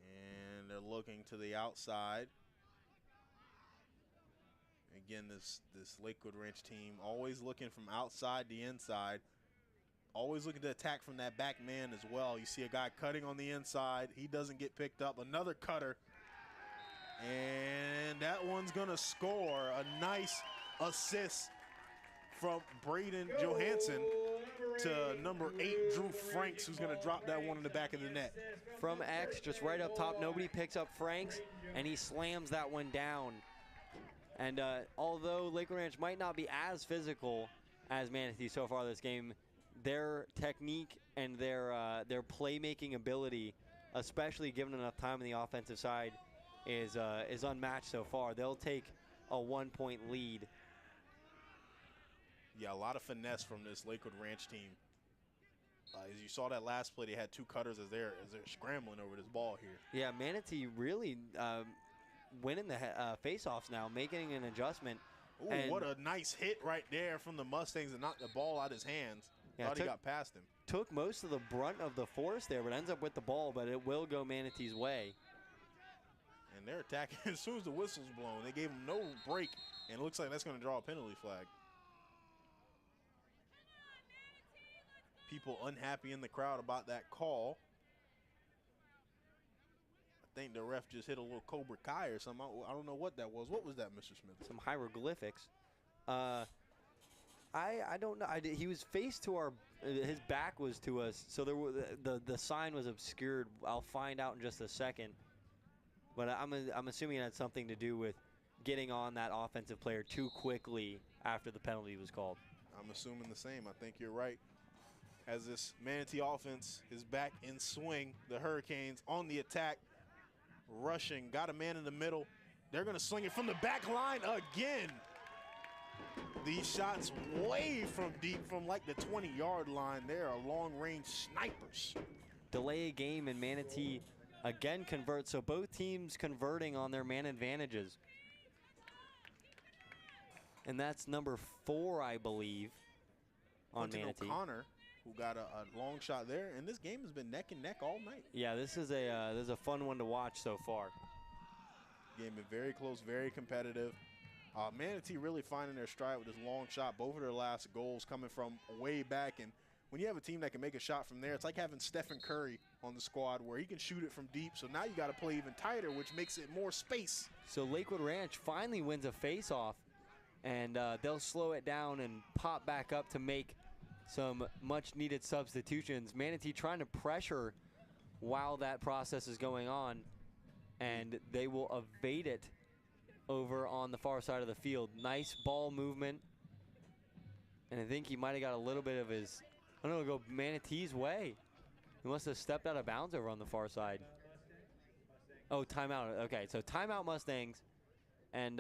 And they're looking to the outside. Again, this Lakewood Ranch team always looking from outside to inside. Always looking to attack from that back man as well. You see a guy cutting on the inside. He doesn't get picked up. Another cutter. And that one's going to score. A nice assist from Braden Johansson to number 8, Drew Franks, who's going to drop that one in the back of the net. From X, just right up top, nobody picks up Franks, and he slams that one down. And although Lakewood Ranch might not be as physical as Manatee so far this game, their technique and their playmaking ability, especially given enough time on the offensive side, is unmatched so far. They'll take a 1-point lead. Yeah, a lot of finesse from this Lakewood Ranch team. As you saw that last play, they had 2 cutters as they're scrambling over this ball here. Yeah, Manatee really winning the face-offs now, making an adjustment. Ooh, what a nice hit right there from the Mustangs and knocked the ball out of his hands. Yeah, Thought he got past him. Took most of the brunt of the force there, but ends up with the ball, but it will go Manatee's way. And they're attacking as soon as the whistle's blown. They gave him no break, and it looks like that's going to draw a penalty flag. People unhappy in the crowd about that call. I think the ref just hit a little Cobra Kai or something. I don't know what that was. What was that, Mr. Smith? Some hieroglyphics. I don't know. He was faced to our, his back was to us, so there were, the sign was obscured. I'll find out in just a second. But I'm assuming it had something to do with getting on that offensive player too quickly after the penalty was called. I'm assuming the same. I think you're right. As this Manatee offense is back in swing, the Hurricanes on the attack, rushing, got a man in the middle. They're going to swing it from the back line again. These shots way from deep, from like the 20-yard line. They are long-range snipers. Delay a game, and Manatee again converts, so both teams converting on their man advantages. And that's number 4, I believe, on Manatee. O'Connor, who got a long shot there, and this game has been neck and neck all night. Yeah, this is a fun one to watch so far. Game been very close, very competitive. Manatee really finding their stride with this long shot. Both of their last goals coming from way back, and when you have a team that can make a shot from there, it's like having Stephen Curry on the squad where he can shoot it from deep. So now you got to play even tighter, which makes it more space. So Lakewood Ranch finally wins a face-off, and they'll slow it down and pop back up to make some much-needed substitutions. Manatee trying to pressure while that process is going on, and they will evade it over on the far side of the field. Nice ball movement, and I think he might have got a little bit of his, I don't know, go Manatee's way. He must have stepped out of bounds over on the far side. Oh, timeout. Okay, so timeout Mustangs, and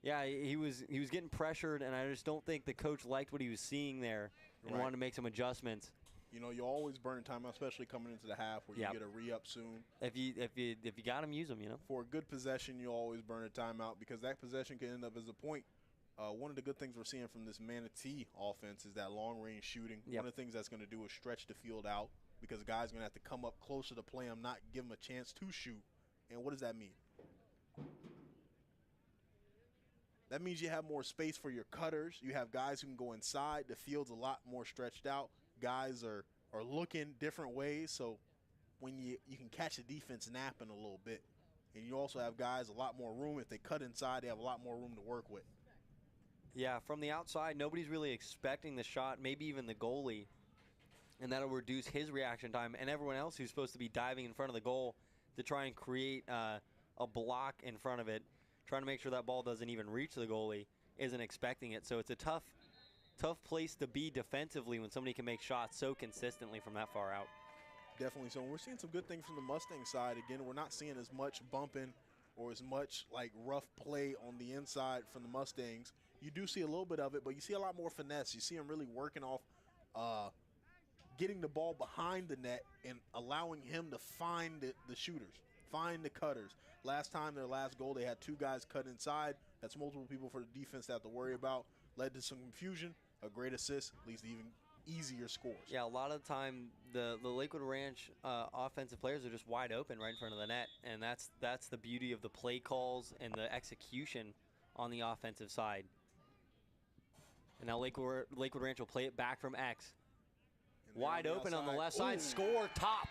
yeah, he was getting pressured, and I just don't think the coach liked what he was seeing there and wanted to make some adjustments. You know, you always burn timeout, especially coming into the half where you get a re-up soon. If you got him, use him. You know. For a good possession, you always burn a timeout because that possession can end up as a point. One of the good things we're seeing from this Manatee offense is that long-range shooting. Yep. One of the things that's going to do is stretch the field out because guys are going to have to come up closer to play them, not give them a chance to shoot. And what does that mean? That means you have more space for your cutters. You have guys who can go inside. The field's a lot more stretched out. Guys are looking different ways, so when you can catch the defense napping a little bit. And you also have guys a lot more room. If they cut inside, they have a lot more room to work with. Yeah, from the outside, nobody's really expecting the shot, maybe even the goalie, and that'll reduce his reaction time, and everyone else who's supposed to be diving in front of the goal to try and create a block in front of it, trying to make sure that ball doesn't even reach the goalie, isn't expecting it. So it's a tough place to be defensively when somebody can make shots so consistently from that far out. Definitely. So we're seeing some good things from the Mustang side. Again, we're not seeing as much bumping or as much like rough play on the inside from the Mustangs. You do see a little bit of it, but you see a lot more finesse. You see them really working off getting the ball behind the net and allowing him to find the shooters, find the cutters. Last time, their last goal, they had 2 guys cut inside. That's multiple people for the defense to have to worry about. Led to some confusion. A great assist leads to even easier scores. Yeah, a lot of the time the Lakewood Ranch offensive players are just wide open right in front of the net, and that's the beauty of the play calls and the execution on the offensive side. And now Lakewood Ranch will play it back from X. Wide open on the left side. Score, top.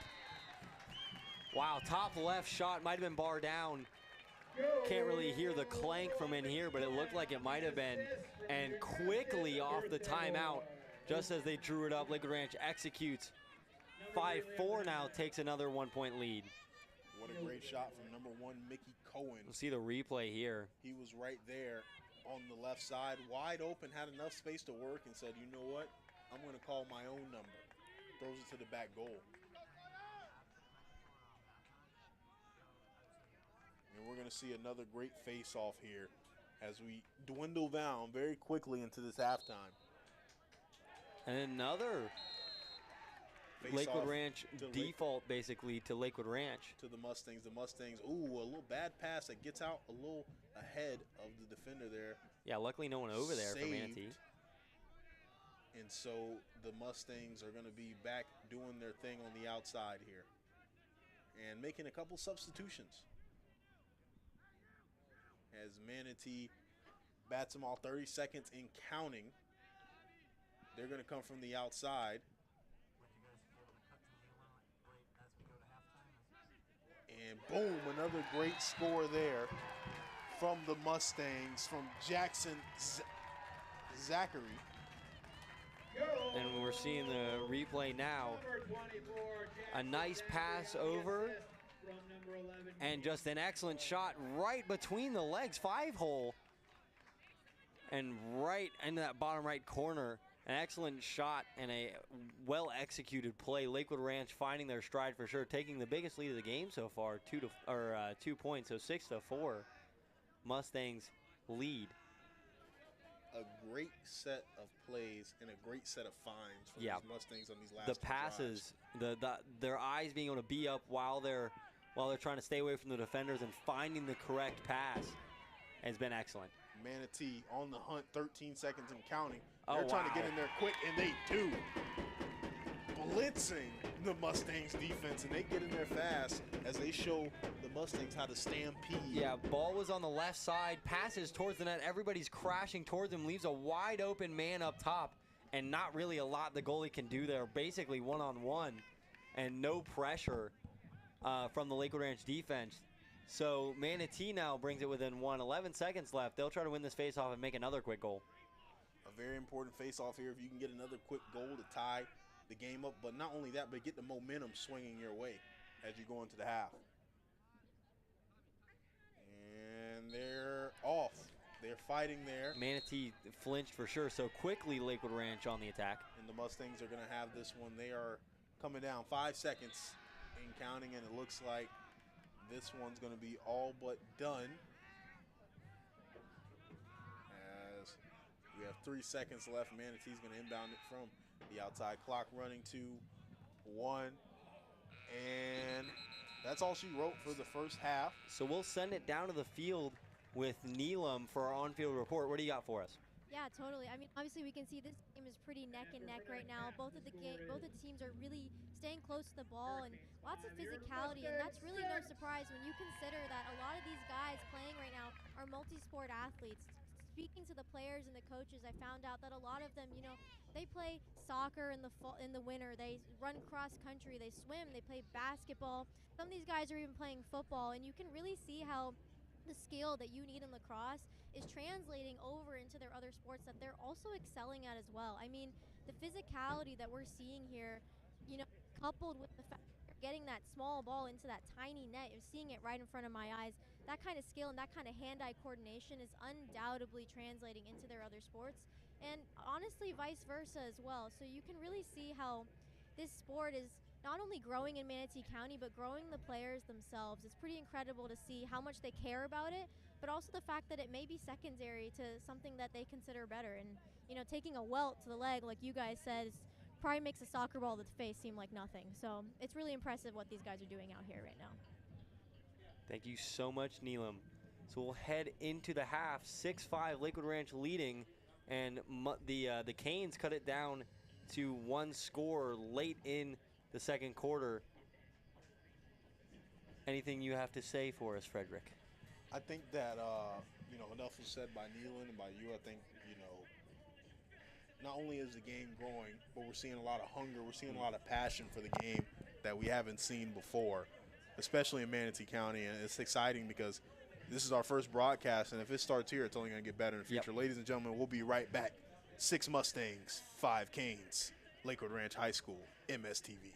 Wow, top left shot. Might have been bar down. Can't really hear the clank from in here, but it looked like it might have been. And quickly off the timeout, just as they drew it up, Lakewood Ranch executes. 5-4 now, takes another 1-point lead. What a great shot from number 1, Mickey Cohen. We'll see the replay here. He was right there on the left side, wide open, had enough space to work, and said, you know what? I'm going to call my own number. Throws it to the back goal. And we're going to see another great face-off here as we dwindle down very quickly into this halftime. And another Lakewood Ranch default, basically, to Lakewood Ranch. To the Mustangs. The Mustangs, ooh, a little bad pass that gets out a little ahead of the defender there. Yeah, luckily no one over there for Manatee. And so the Mustangs are going to be back doing their thing on the outside here and making a couple substitutions. As Manatee bats them all 30 seconds and counting, they're going to come from the outside. And boom, another great score there from the Mustangs, from Jackson Zachary. And we're seeing the replay now. Number 24, A nice pass over. from number 11, And just an excellent shot right between the legs, 5-hole. And right in that bottom right corner, an excellent shot and a well-executed play. Lakewood Ranch finding their stride for sure, taking the biggest lead of the game so far, 2 points, so 6-4. Mustangs lead. A great set of plays and a great set of finds for Yeah. these Mustangs on these last The two passes, drives. their eyes being able to be up while they're trying to stay away from the defenders and finding the correct pass has been excellent. Manatee on the hunt, 13 seconds and counting. Oh, They're trying to wow. get in there quick, and they do. Blitzing the Mustangs defense, and they get in there fast as they show the Mustangs how to stampede. Yeah, ball was on the left side, passes towards the net. Everybody's crashing towards him, leaves a wide open man up top, and not really a lot the goalie can do there. Basically one-on-one, and no pressure from the Lakewood Ranch defense. So Manatee now brings it within 11 seconds left. They'll try to win this faceoff and make another quick goal. A very important face-off here if you can get another quick goal to tie the game up. But not only that, but get the momentum swinging your way as you go into the half. And they're off. They're fighting there. Manatee flinched for sure, so quickly Lakewood Ranch on the attack. And the Mustangs are going to have this one. They are coming down 5 seconds and counting, and it looks like this one's going to be all but done. As we have 3 seconds left, Manatee's going to inbound it from the outside. Clock running to 1. And that's all she wrote for the first half. So we'll send it down to the field with Neelam for our on-field report. What do you got for us? Yeah, totally. I mean, obviously we can see this game is pretty neck and neck right now. Both of the teams are really staying close to the ball and lots of physicality, and that's really no surprise when you consider that a lot of these guys playing right now are multi-sport athletes. Speaking to the players and the coaches, I found out that a lot of them, you know, they play soccer in the fall, in the winter. They run cross country, they swim, they play basketball. Some of these guys are even playing football, and you can really see how the skill that you need in lacrosse is translating over into their other sports that they're also excelling at as well. I mean, the physicality that we're seeing here, you know, coupled with the fact that you're getting that small ball into that tiny net, you're seeing it right in front of my eyes, that kind of skill and that kind of hand-eye coordination is undoubtedly translating into their other sports, and honestly vice versa as well. So you can really see how this sport is not only growing in Manatee County, but growing the players themselves. It's pretty incredible to see how much they care about it, but also the fact that it may be secondary to something that they consider better. And, you know, taking a welt to the leg, like you guys said, probably makes a soccer ball to the face seem like nothing. So it's really impressive what these guys are doing out here right now. Thank you so much, Neelam. So we'll head into the half, 6-5, Lakewood Ranch leading, and the Canes cut it down to 1 score late in the second quarter. Anything you have to say for us, Frederick? I think that, you know, enough was said by Neelan and by you. I think, you know, not only is the game growing, but we're seeing a lot of hunger. We're seeing a lot of passion for the game that we haven't seen before, especially in Manatee County. And it's exciting because this is our first broadcast, and if it starts here, it's only going to get better in the future. Yep. Ladies and gentlemen, we'll be right back. 6 Mustangs, 5 Canes, Lakewood Ranch High School, MSTV.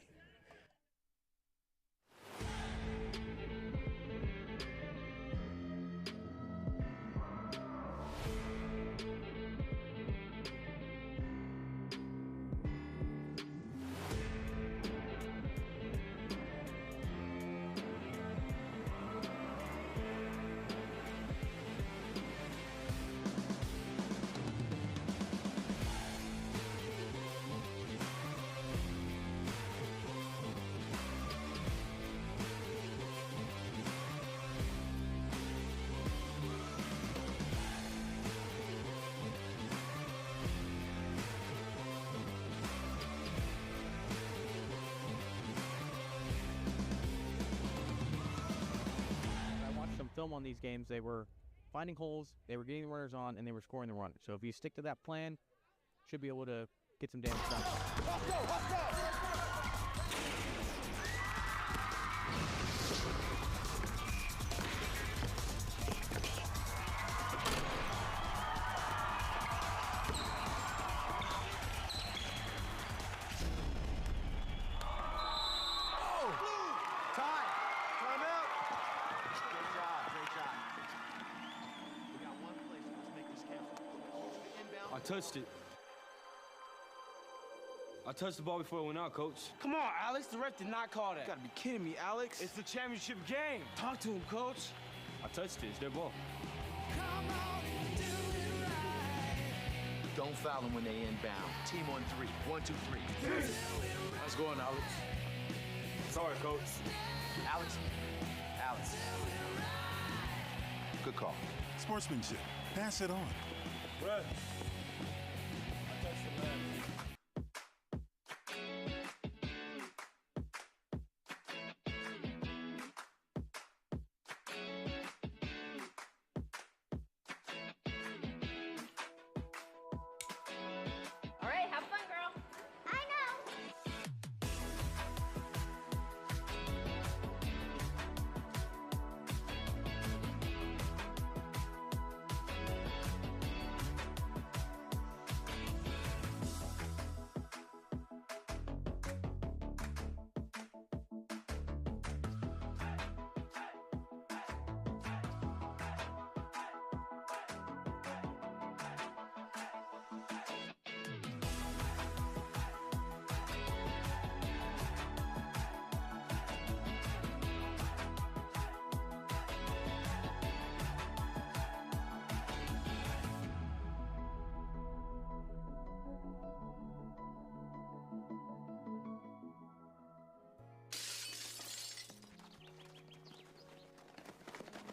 Film on these games, they were finding holes, they were getting the runners on, and they were scoring the runners. So if you stick to that plan, should be able to get some damage done. Let's go, let's go! touched it. I touched the ball before it went out, Coach. Come on, Alex. The ref did not call that. You gotta be kidding me, Alex. It's the championship game. Talk to him, Coach. I touched it. It's their ball. Don't foul them when they inbound. Team on 3. 1, 2, 3. Nice going, Alex. Sorry, Coach. Alex. Alex. Good call. Sportsmanship. Pass it on. Red. All right, have fun, girl. I know.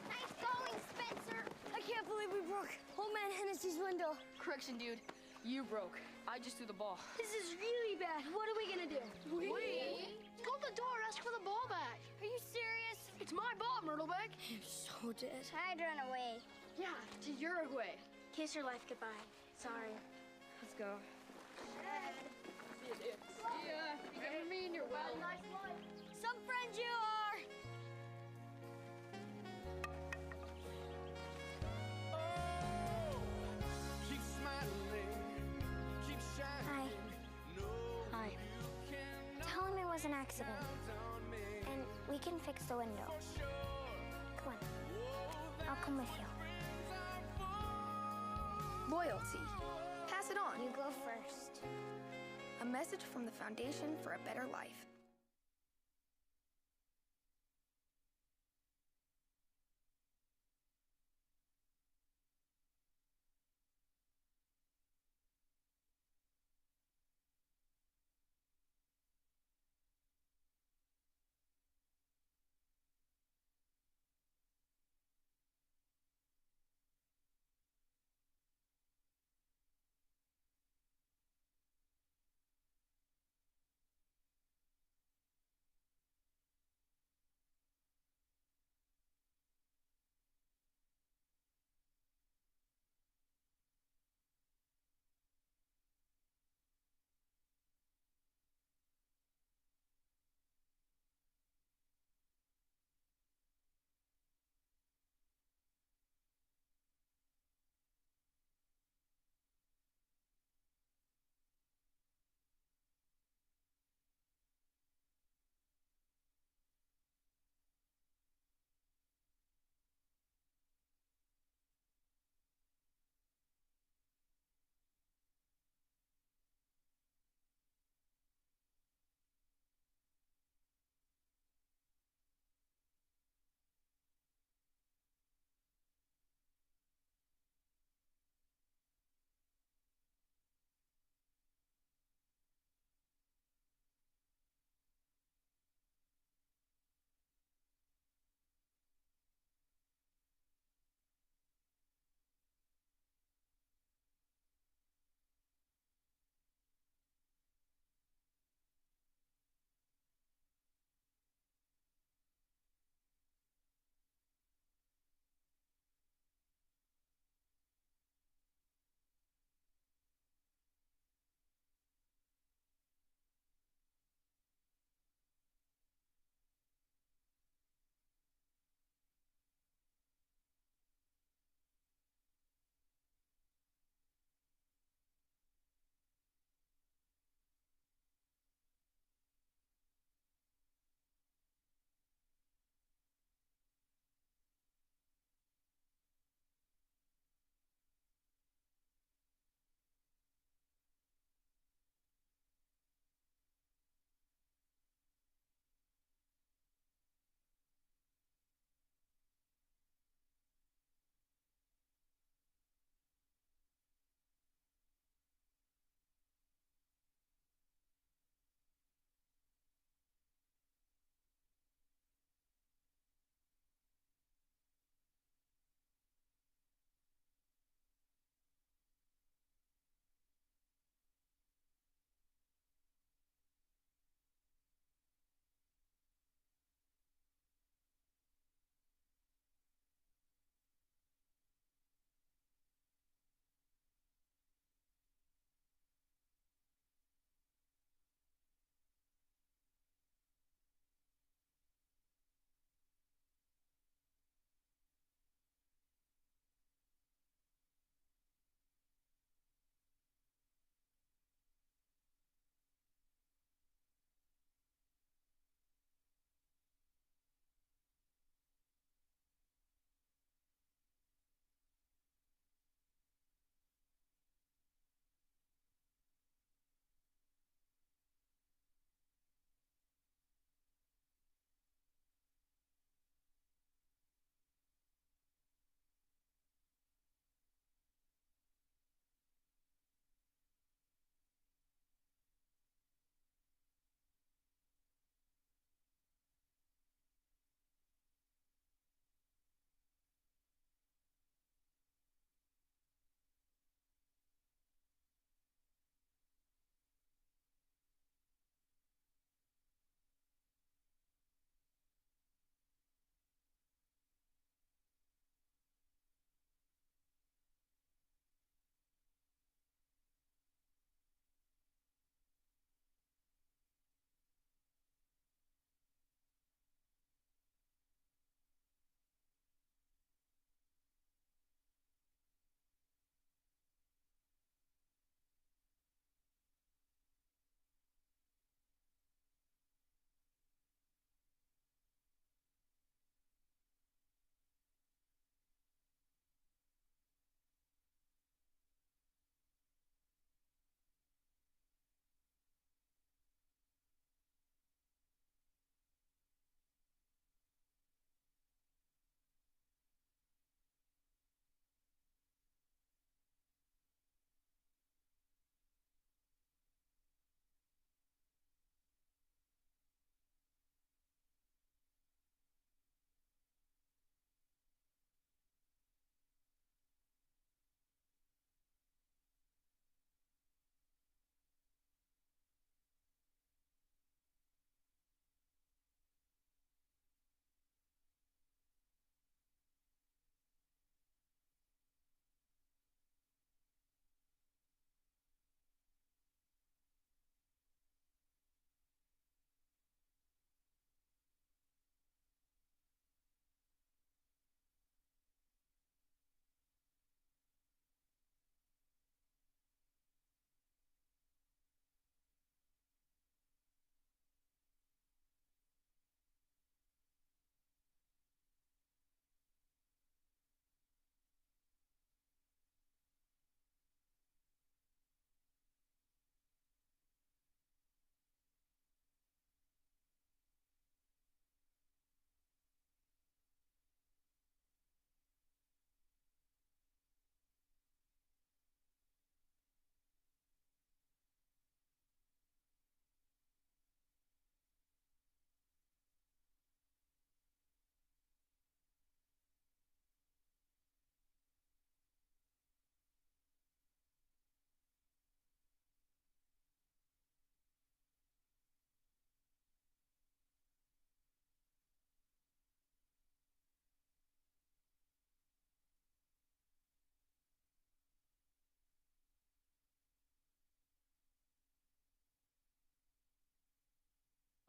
Nice going, Spencer. I can't believe we broke old man Hennessy's window. Correction, dude. You broke. I just threw the ball. This is really bad. What are we gonna do? We? Go to the door, ask for the ball back. Are you serious? It's my ball, Myrtleback. I'm so dead. I'd run away. Yeah, to Uruguay. Kiss your life goodbye. Sorry. Let's go. See ya, dude. See ya. You got me and you're well. Some friends you are. Hi. Hi. Tell him it was an accident. And we can fix the window. Come on. I'll come with you. Loyalty. Pass it on. You go first. A message from the Foundation for a Better Life.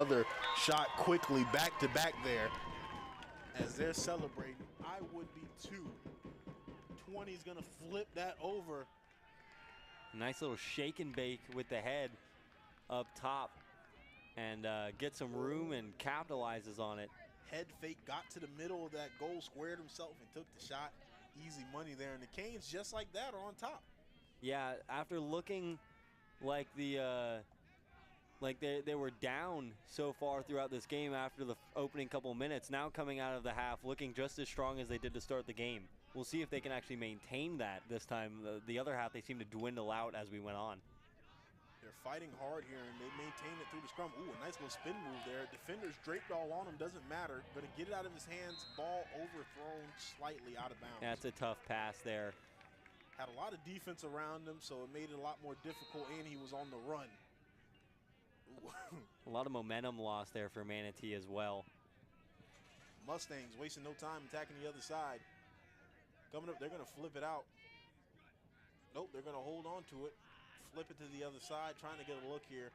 Another shot quickly, back to back there. As they're celebrating, I would be too. 20's gonna flip that over. Nice little shake and bake with the head up top, and get some room and capitalizes on it. Head fake, got to the middle of that goal, squared himself and took the shot. Easy money there, and the Canes just like that are on top. Yeah, after looking like they were down so far throughout this game after the opening couple minutes, now coming out of the half looking just as strong as they did to start the game. We'll see if they can actually maintain that this time. The other half, they seem to dwindle out as we went on. They're fighting hard here, and they maintain it through the scrum. Ooh, a nice little spin move there. Defenders draped all on him, doesn't matter. Gonna get it out of his hands, ball overthrown slightly out of bounds. That's a tough pass there. Had a lot of defense around him, so it made it a lot more difficult, and he was on the run. A lot of momentum lost there for Manatee as well. Mustangs wasting no time attacking the other side. Coming up, they're gonna flip it out. Nope, they're gonna hold on to it. Flip it to the other side, trying to get a look here.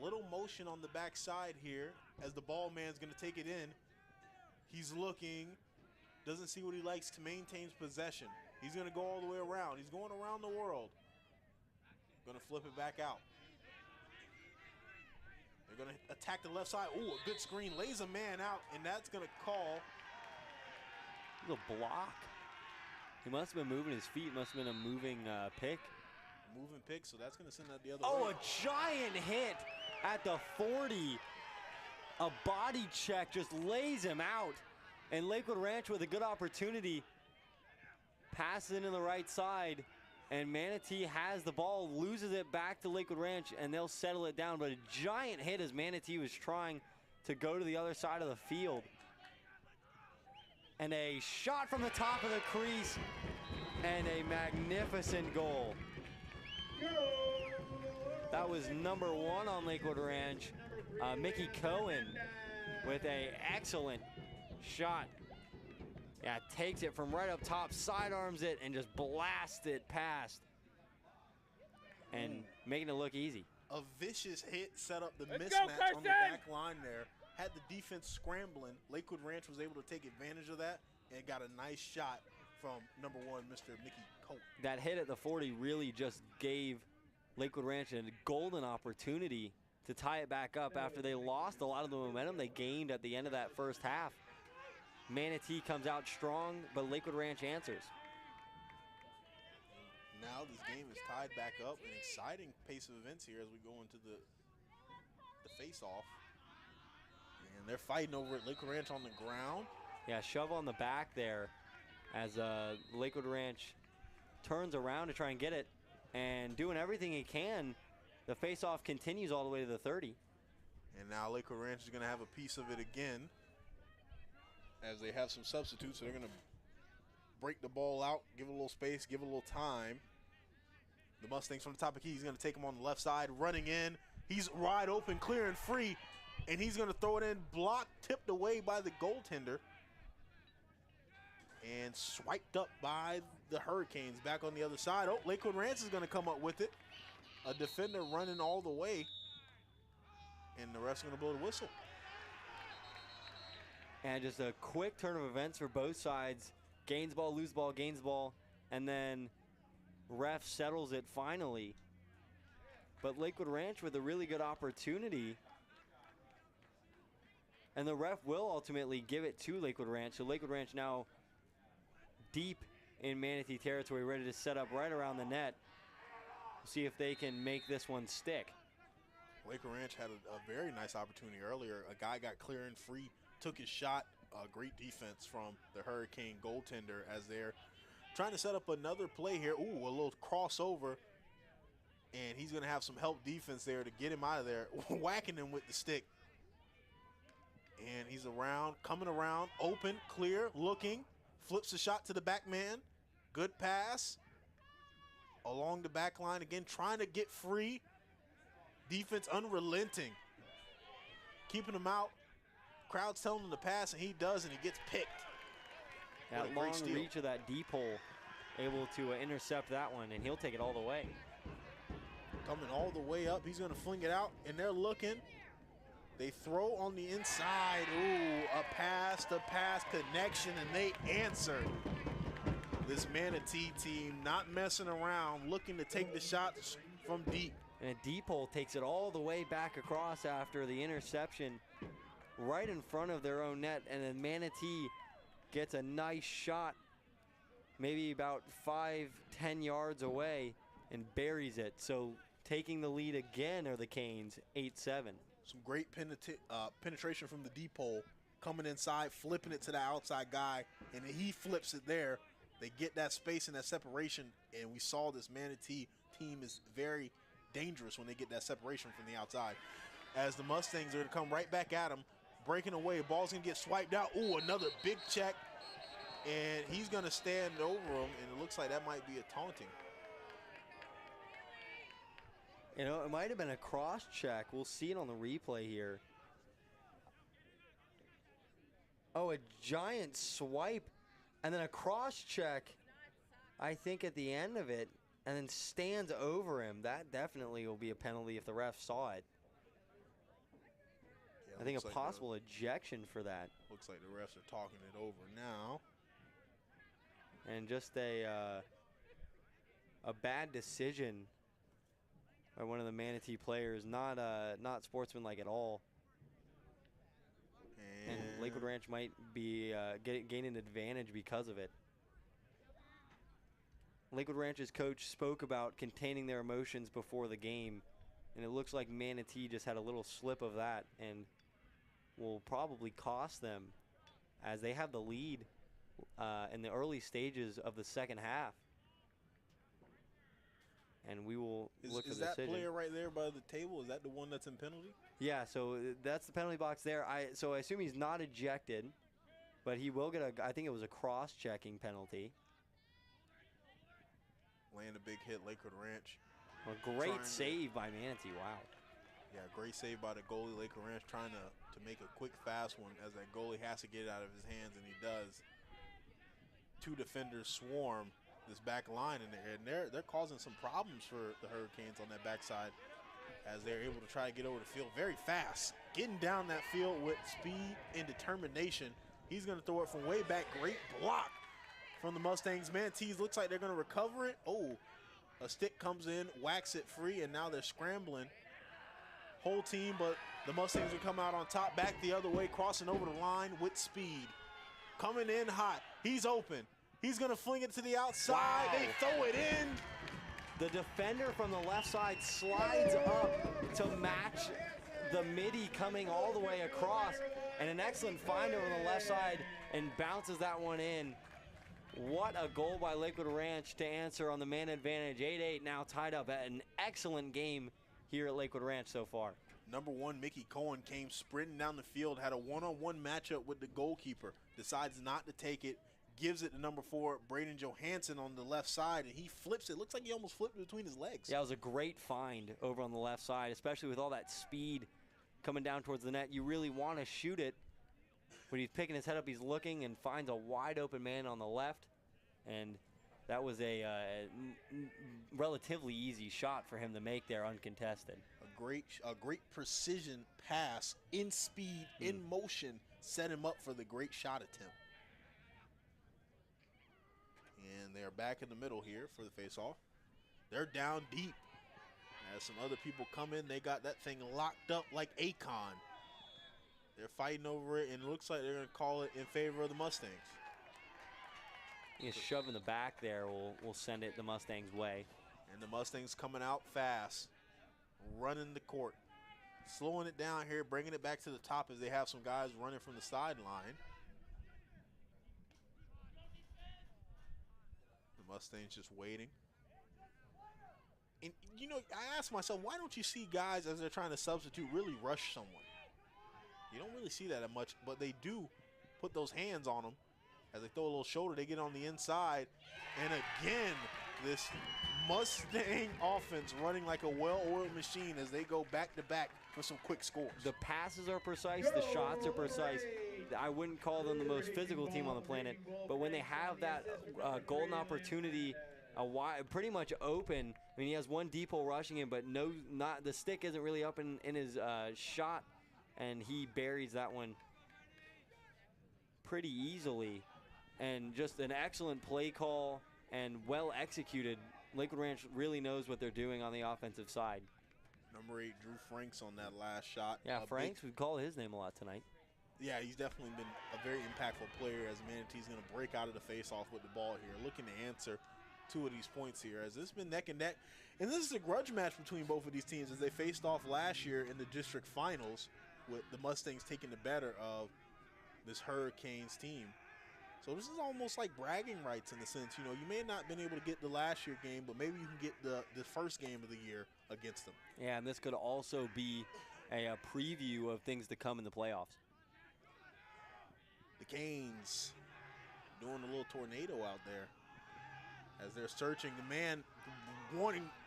Little motion on the back side here as the ball man's gonna take it in. He's looking, doesn't see what he likes, to maintain possession. He's gonna go all the way around. He's going around the world. Gonna flip it back out. They're gonna attack the left side. Ooh, a good screen, lays a man out, and that's gonna call. A block. He must have been moving his feet, must have been a moving pick. Moving pick, so that's gonna send that the other Oh, way. a giant hit at the 40. A body check just lays him out. And Lakewood Ranch with a good opportunity. Passes it in the right side. And Manatee has the ball, loses it back to Lakewood Ranch, and they'll settle it down. But a giant hit as Manatee was trying to go to the other side of the field. And a shot from the top of the crease. And a magnificent goal. That was number 1 on Lakewood Ranch. Mickey Cohen with an excellent shot. Yeah, takes it from right up top, sidearms it, and just blasts it past. And making it look easy. A vicious hit set up the mismatch on the back line there. Had the defense scrambling. Lakewood Ranch was able to take advantage of that and got a nice shot from number 1, Mr. Mickey Cohen. That hit at the 40 really just gave Lakewood Ranch a golden opportunity to tie it back up after they lost a lot of the momentum they gained at the end of that first half. Manatee comes out strong, but Lakewood Ranch answers. Now this game is tied back up. An exciting pace of events here as we go into the face-off. And they're fighting over it. Lakewood Ranch on the ground. Yeah, shove on the back there as Lakewood Ranch turns around to try and get it, and doing everything he can. The face-off continues all the way to the 30. And now Lakewood Ranch is going to have a piece of it again as they have some substitutes. So they're going to break the ball out, give it a little space, give it a little time. The Mustangs from the top of the key, he's going to take him on the left side, running in. He's wide open, clear and free, and he's going to throw it in, blocked, tipped away by the goaltender, and swiped up by the Hurricanes back on the other side. Oh, Lakewood Ranch is going to come up with it. A defender running all the way, and the ref's going to blow the whistle. And just a quick turn of events for both sides. Gains ball, lose ball, gains ball, and then ref settles it finally. But Lakewood Ranch with a really good opportunity. And the ref will ultimately give it to Lakewood Ranch. So Lakewood Ranch now deep in Manatee territory, ready to set up right around the net. See if they can make this one stick. Lakewood Ranch had a very nice opportunity earlier. A guy got clear and free, took his shot. Great defense from the Hurricane goaltender as they're trying to set up another play here. Ooh, a little crossover. And he's going to have some help defense there to get him out of there, whacking him with the stick. And he's around, coming around, open, clear, looking, flips the shot to the back man. Good pass. Along the back line again, trying to get free. Defense unrelenting. Keeping him out. Crowd's telling him to pass, and he does, and he gets picked. That long reach of that deep hole, able to intercept that one, and he'll take it all the way. Coming all the way up, he's going to fling it out, and they're looking. They throw on the inside. Ooh, a pass to pass connection, and they answer. This Manatee team not messing around, looking to take the shots from deep. And a deep hole takes it all the way back across after the interception right in front of their own net. And then Manatee gets a nice shot, maybe about 5-10 yards away, and buries it. So taking the lead again are the Canes, 8-7. Some great penetration from the deep hole, coming inside, flipping it to the outside guy, and he flips it there. They get that space and that separation, and we saw this Manatee team is very dangerous when they get that separation from the outside. As the Mustangs are going to come right back at him, breaking away, ball's going to get swiped out. Ooh, another big check, and he's going to stand over him, and it looks like that might be a taunting. You know, it might have been a cross check. We'll see it on the replay here. Oh, a giant swipe and then a cross check, I think, at the end of it, and then stands over him. That definitely will be a penalty if the ref saw it. Yeah, I think a like possible ejection for that. Looks like the refs are talking it over now. And just a bad decision by one of the Manatee players, not sportsmanlike at all. And Lakewood Ranch might be gain an advantage because of it. Lakewood Ranch's coach spoke about containing their emotions before the game, and it looks like Manatee just had a little slip of that and will probably cost them as they have the lead in the early stages of the second half. And we will look for the decision. Is that player right there by the table, is that the one that's in penalty? Yeah, so that's the penalty box there. So I assume he's not ejected, but he will get I think it was a cross-checking penalty. Land a big hit, Lakewood Ranch. A great save by Manatee, wow. Yeah, great save by the goalie. Lakewood Ranch trying to make a quick, fast one as that goalie has to get it out of his hands, and he does. Two defenders swarm this back line in there, and they're causing some problems for the Hurricanes on that backside as they're able to try to get over the field very fast. Getting down that field with speed and determination. He's going to throw it from way back. Great block from the Mustangs. Manatees looks like they're going to recover it. Oh, a stick comes in, whacks it free, and now they're scrambling. Whole team, but the Mustangs will come out on top, back the other way, crossing over the line with speed. Coming in hot. He's open. He's going to fling it to the outside. Wow. They throw it in. The defender from the left side slides up to match the midi coming all the way across, and an excellent find over the left side and bounces that one in. What a goal by Lakewood Ranch to answer on the man advantage. 8-8 now tied up at an excellent game here at Lakewood Ranch so far. Number 1, Mickey Cohen, came sprinting down the field, had a one-on-one matchup with the goalkeeper, decides not to take it, gives it to number 4, Braden Johansson on the left side, and he flips it. Looks like he almost flipped it between his legs. Yeah, it was a great find over on the left side, especially with all that speed coming down towards the net. You really want to shoot it. When he's picking his head up, he's looking and finds a wide open man on the left, and that was a relatively easy shot for him to make there uncontested. A great precision pass in speed, in motion, set him up for the great shot attempt. And they're back in the middle here for the face-off. They're down deep. As some other people come in, they got that thing locked up like Akon. They're fighting over it, and it looks like they're going to call it in favor of the Mustangs. A shove in the back there will send it the Mustangs' way. And the Mustangs coming out fast, running the court, slowing it down here, bringing it back to the top as they have some guys running from the sideline. The Mustangs just waiting. And, you know, I ask myself, why don't you see guys as they're trying to substitute really rush someone? You don't really see that much, but they do put those hands on them. As they throw a little shoulder, they get on the inside. And again, this Mustang offense running like a well-oiled machine as they go back-to-back for some quick scores. The passes are precise. The shots are precise. I wouldn't call them the most physical team on the planet, but when they have that golden opportunity pretty much open, I mean, he has one deep hole rushing him, but the stick isn't really up in his shot and he buries that one pretty easily. And just an excellent play call and well executed. Lakewood Ranch really knows what they're doing on the offensive side. Number 8, Drew Franks on that last shot. Yeah, Franks, we've called his name a lot tonight. Yeah, he's definitely been a very impactful player as Manatee's going to break out of the face-off with the ball here, looking to answer 2 of these points here, as this has been neck and neck. And this is a grudge match between both of these teams as they faced off last year in the district finals with the Mustangs taking the better of this Hurricanes team. So this is almost like bragging rights in the sense, you know, you may have not been able to get the last year game, but maybe you can get the first game of the year against them. Yeah, and this could also be a preview of things to come in the playoffs. The Canes doing a little tornado out there as they're searching. The man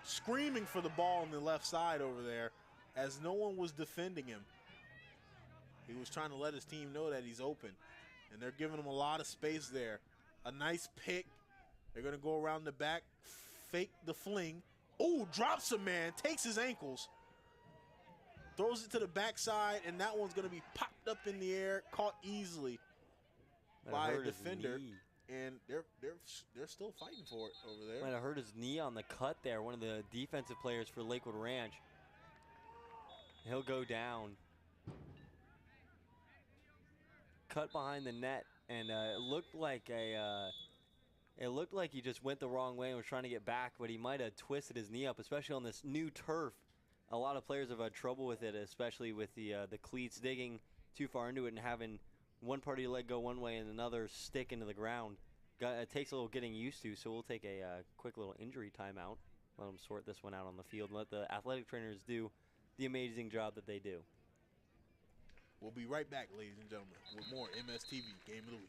screaming for the ball on the left side over there as no one was defending him. He was trying to let his team know that he's open, and they're giving him a lot of space there. A nice pick. They're going to go around the back, fake the fling. Oh, drops a man, takes his ankles, throws it to the backside, and that one's going to be popped up in the air, caught easily by a defender. And they're still fighting for it over there. Might have hurt his knee on the cut there, one of the defensive players for Lakewood Ranch. He'll go down. Cut behind the net, and it looked like he just went the wrong way and was trying to get back, but he might have twisted his knee up, especially on this new turf. A lot of players have had trouble with it, especially with the cleats digging too far into it and having one part of your leg go one way and another stick into the ground. It takes a little getting used to, so we'll take a quick little injury timeout. Let them sort this one out on the field and let the athletic trainers do the amazing job that they do. We'll be right back, ladies and gentlemen, with more MSTV Game of the Week.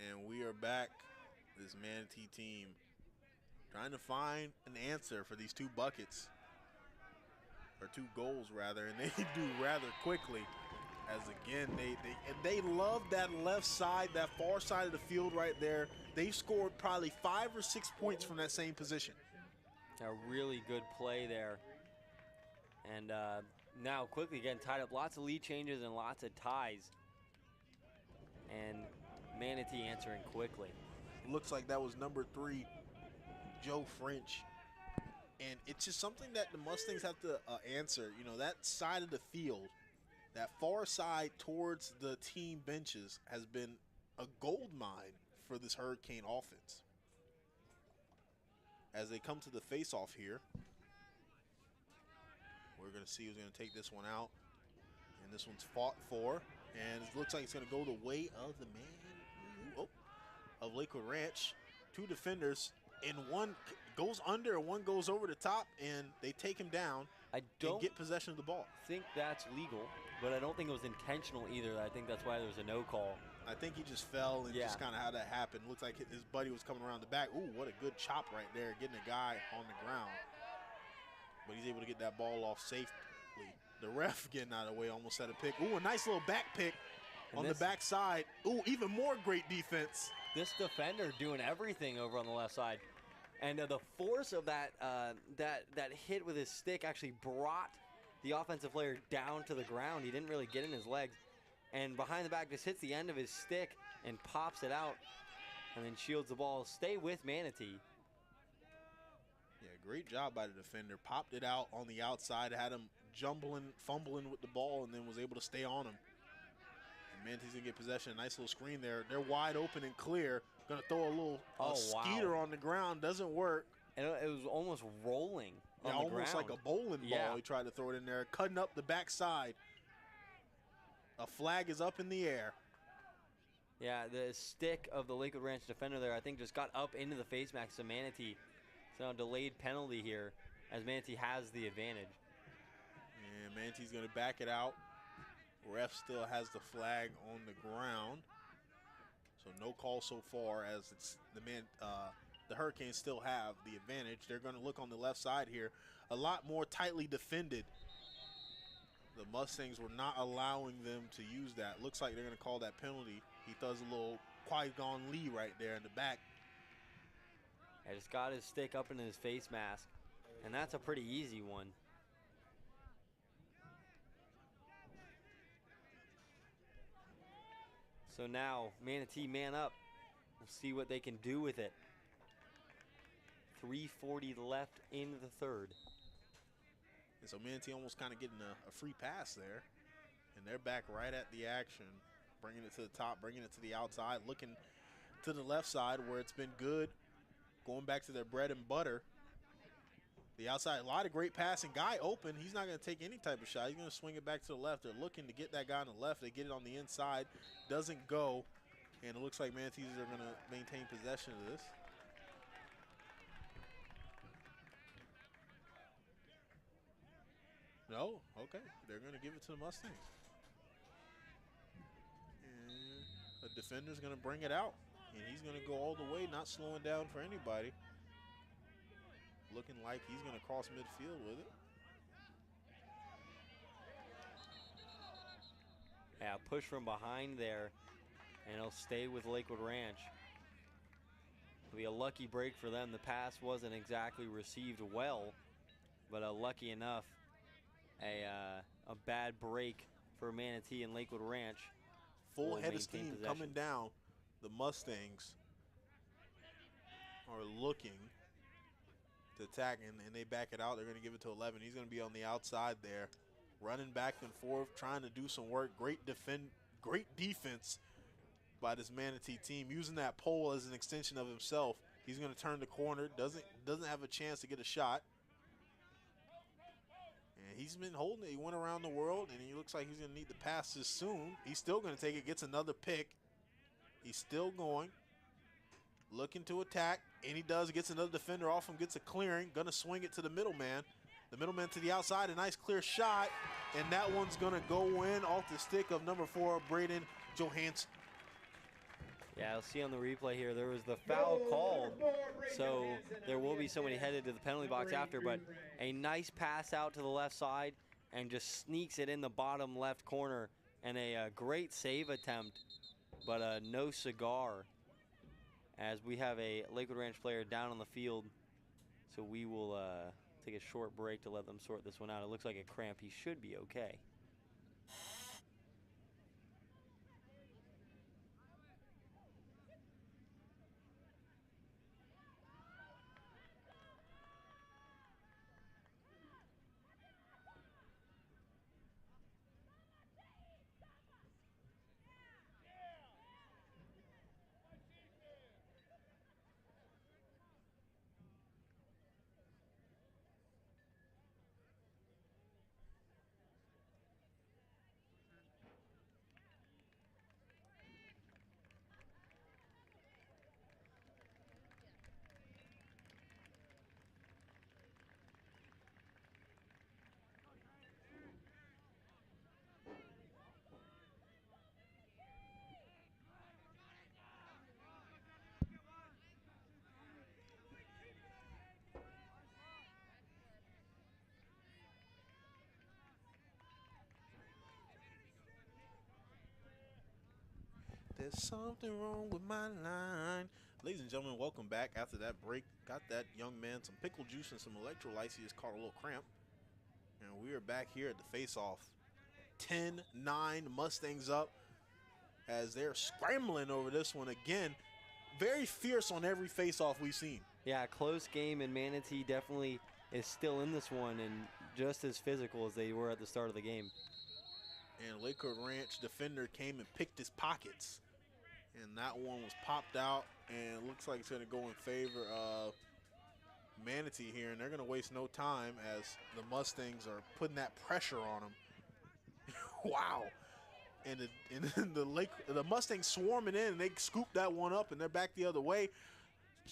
And we are back, this Manatee team, trying to find an answer for these 2 buckets, or 2 goals rather, and they do rather quickly. As again, they love that left side, that far side of the field right there. They've scored probably 5 or 6 points from that same position. A really good play there. And now quickly again tied up, lots of lead changes and lots of ties. And Manatee answering quickly. Looks like that was number 3, Joe French. And it's just something that the Mustangs have to answer. You know, that side of the field, that far side towards the team benches, has been a gold mine for this Hurricane offense. As they come to the face-off here, we're going to see who's going to take this one out. And this one's fought for. And it looks like it's going to go the way of the man of Lakewood Ranch. 2 defenders, and one goes under and one goes over the top, and they take him down and get possession of the ball. I think that's legal, but I don't think it was intentional either. I think that's why there was a no call. I think he just fell and just kind of how that happened. Looks like his buddy was coming around the back. Ooh, what a good chop right there, getting a guy on the ground. But he's able to get that ball off safely. The ref getting out of the way, almost had a pick. Ooh, a nice little back pick on the backside. Ooh, even more great defense. This defender doing everything over on the left side. And the force of that hit with his stick actually brought the offensive player down to the ground. He didn't really get in his legs. And behind the back just hits the end of his stick and pops it out and then shields the ball. Stay with Manatee. Yeah, great job by the defender. Popped it out on the outside, had him fumbling with the ball, and then was able to stay on him. Manatee's gonna get possession. Nice little screen there. They're wide open and clear. Gonna throw a little skeeter on the ground. Doesn't work. And it was almost rolling on the almost ground. like a bowling ball. He tried to throw it in there. Cutting up the backside. A flag is up in the air. Yeah, the stick of the Lakewood Ranch defender there, I think, just got up into the face mask of Manatee. So a delayed penalty here as Manatee has the advantage. And Manatee's going to back it out. Ref still has the flag on the ground. So no call so far as it's the Hurricanes still have the advantage. They're going to look on the left side here. A lot more tightly defended. The Mustangs were not allowing them to use that. Looks like they're going to call that penalty. He does a little Qui-Gon Lee right there in the back. I just got his stick up into his face mask, and that's a pretty easy one. So now, Manatee man up. We'll see what they can do with it. 3:40 left in the third. And so Manatee almost kind of getting a free pass there. And they're back right at the action, bringing it to the top, bringing it to the outside, looking to the left side where it's been good, going back to their bread and butter. The outside, a lot of great passing. Guy open, he's not going to take any type of shot. He's going to swing it back to the left. They're looking to get that guy on the left. They get it on the inside, doesn't go, and it looks like Manatees are going to maintain possession of this. No? Okay. They're going to give it to the Mustangs. And the defender's going to bring it out. And he's going to go all the way, not slowing down for anybody. Looking like he's going to cross midfield with it. Yeah, push from behind there, and it'll stay with Lakewood Ranch. It'll be a lucky break for them. The pass wasn't exactly received well, but lucky enough. A bad break for Manatee and Lakewood Ranch. Full head of steam coming down. The Mustangs are looking to attack, and they back it out. They're going to give it to 11. He's going to be on the outside there, running back and forth, trying to do some work. Great defense by this Manatee team, using that pole as an extension of himself. He's going to turn the corner, doesn't have a chance to get a shot. And he's been holding it. He went around the world, and he looks like he's going to need the passes soon. He's still going to take it, gets another pick. He's still going, looking to attack, and he does. Gets another defender off him, gets a clearing, going to swing it to the middleman. The middleman to the outside, a nice clear shot, and that one's going to go in off the stick of number 4, Braden Johansson. Yeah, I'll see on the replay here, there was the foul called, so there will be somebody headed to the penalty box after, but a nice pass out to the left side and just sneaks it in the bottom left corner, and a great save attempt, but no cigar, as we have a Lakewood Ranch player down on the field, so we will take a short break to let them sort this one out. It looks like a cramp. He should be okay. There's something wrong with my line. Ladies and gentlemen, welcome back after that break. Got that young man some pickle juice and some electrolytes. He just caught a little cramp. And we are back here at the face-off. 10-9 Mustangs up as they're scrambling over this one again. Very fierce on every face-off we've seen. Yeah, close game, and Manatee definitely is still in this one and just as physical as they were at the start of the game. And Lakewood Ranch defender came and picked his pockets. And that one was popped out, and it looks like it's going to go in favor of Manatee here. And they're going to waste no time as the Mustangs are putting that pressure on them. Wow. and the Mustangs swarming in, and they scoop that one up, and they're back the other way.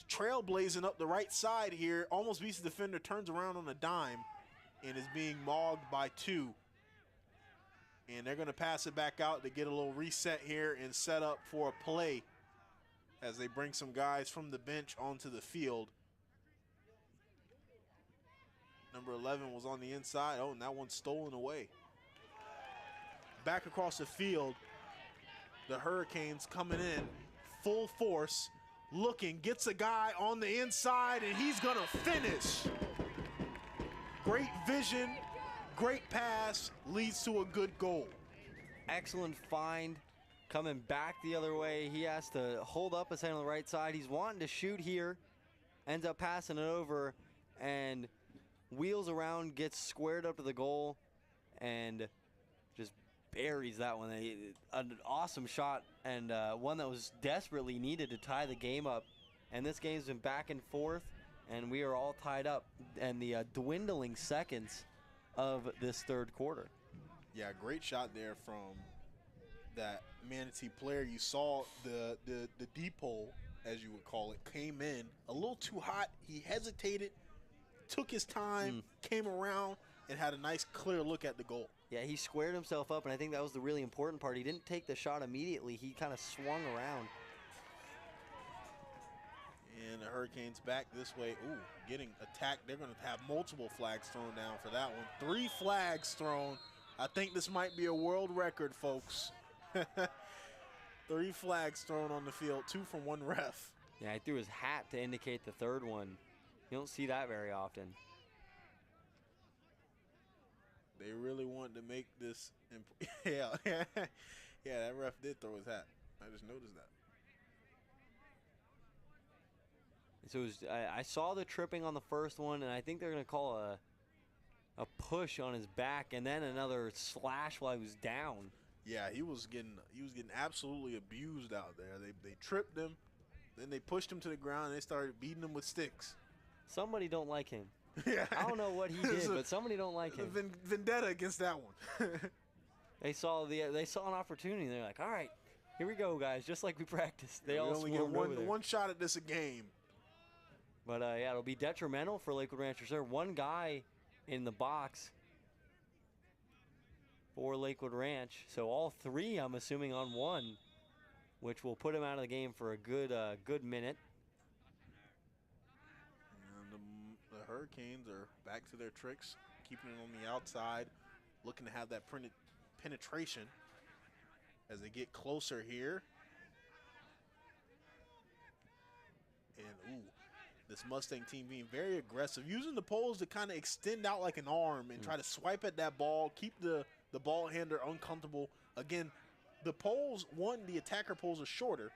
Trailblazing up the right side here, almost beats the defender, turns around on a dime, and is being mogged by 2. And they're going to pass it back out to get a little reset here and set up for a play as they bring some guys from the bench onto the field. Number 11 was on the inside. Oh, and that one's stolen away. Back across the field, the Hurricanes coming in full force, looking, gets a guy on the inside, and he's going to finish. Great vision, great pass, leads to a good goal. Excellent find. Coming back the other way, he has to hold up his hand on the right side. He's wanting to shoot here, ends up passing it over, and wheels around, gets squared up to the goal, and just buries that one. An awesome shot, and one that was desperately needed to tie the game up. And this game's been back and forth, and we are all tied up in the dwindling seconds of this third quarter. Yeah, great shot there from that Manatee player. You saw the deep hole, as you would call it, came in a little too hot. He hesitated, took his time, came around, and had a nice clear look at the goal. Yeah, he squared himself up, and I think that was the really important part. He didn't take the shot immediately. He kind of swung around. And the Hurricanes back this way. Ooh, getting attacked. They're going to have multiple flags thrown down for that one. 3 flags thrown. I think this might be a world record, folks. 3 flags thrown on the field, 2 from 1 ref. Yeah, he threw his hat to indicate the third one. You don't see that very often. They really wanted to make this. Yeah, that ref did throw his hat. I just noticed that. So it was, I saw the tripping on the first one, and I think they're going to call a push on his back, and then another slash while he was down. Yeah, he was getting absolutely abused out there. They tripped him, then they pushed him to the ground, and they started beating him with sticks. Somebody don't like him. Yeah, I don't know what he did, but somebody don't like him. Vendetta against that one. They saw an opportunity. They're like, all right, here we go, guys, just like we practiced. They all only get one shot at this a game. But yeah, it'll be detrimental for Lakewood Ranch Reserve. One guy in the box for Lakewood Ranch. So all 3, I'm assuming, on 1, which will put him out of the game for a good minute. And the Hurricanes are back to their tricks, keeping it on the outside, looking to have that penetration as they get closer here. And ooh, this Mustang team being very aggressive, using the poles to kind of extend out like an arm and try to swipe at that ball, keep the ball handler uncomfortable. Again, the poles, the attacker poles are shorter,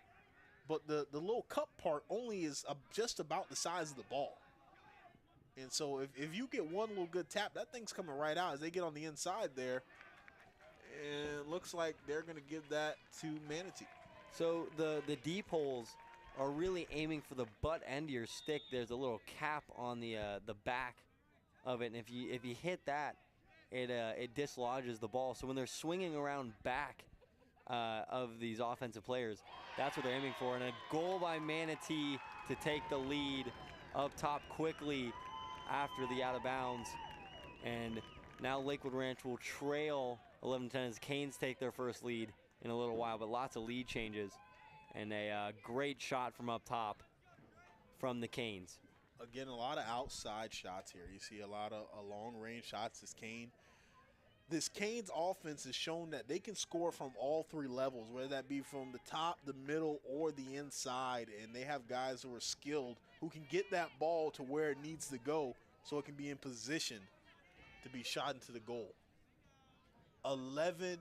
but the little cup part only is just about the size of the ball. And so if you get one little good tap, that thing's coming right out as they get on the inside there. And it looks like they're going to give that to Manatee. So the deep holes are really aiming for the butt end of your stick. There's a little cap on the back of it, and if you hit that, it dislodges the ball. So when they're swinging around back of these offensive players, that's what they're aiming for. And a goal by Manatee to take the lead up top quickly after the out of bounds. And now Lakewood Ranch will trail 11-10 as Canes take their first lead in a little while, but lots of lead changes. And a great shot from up top from the Canes. Again, a lot of outside shots here. You see a lot of long-range shots. This Canes offense has shown that they can score from all 3 levels, whether that be from the top, the middle, or the inside. And they have guys who are skilled who can get that ball to where it needs to go so it can be in position to be shot into the goal. 11-10,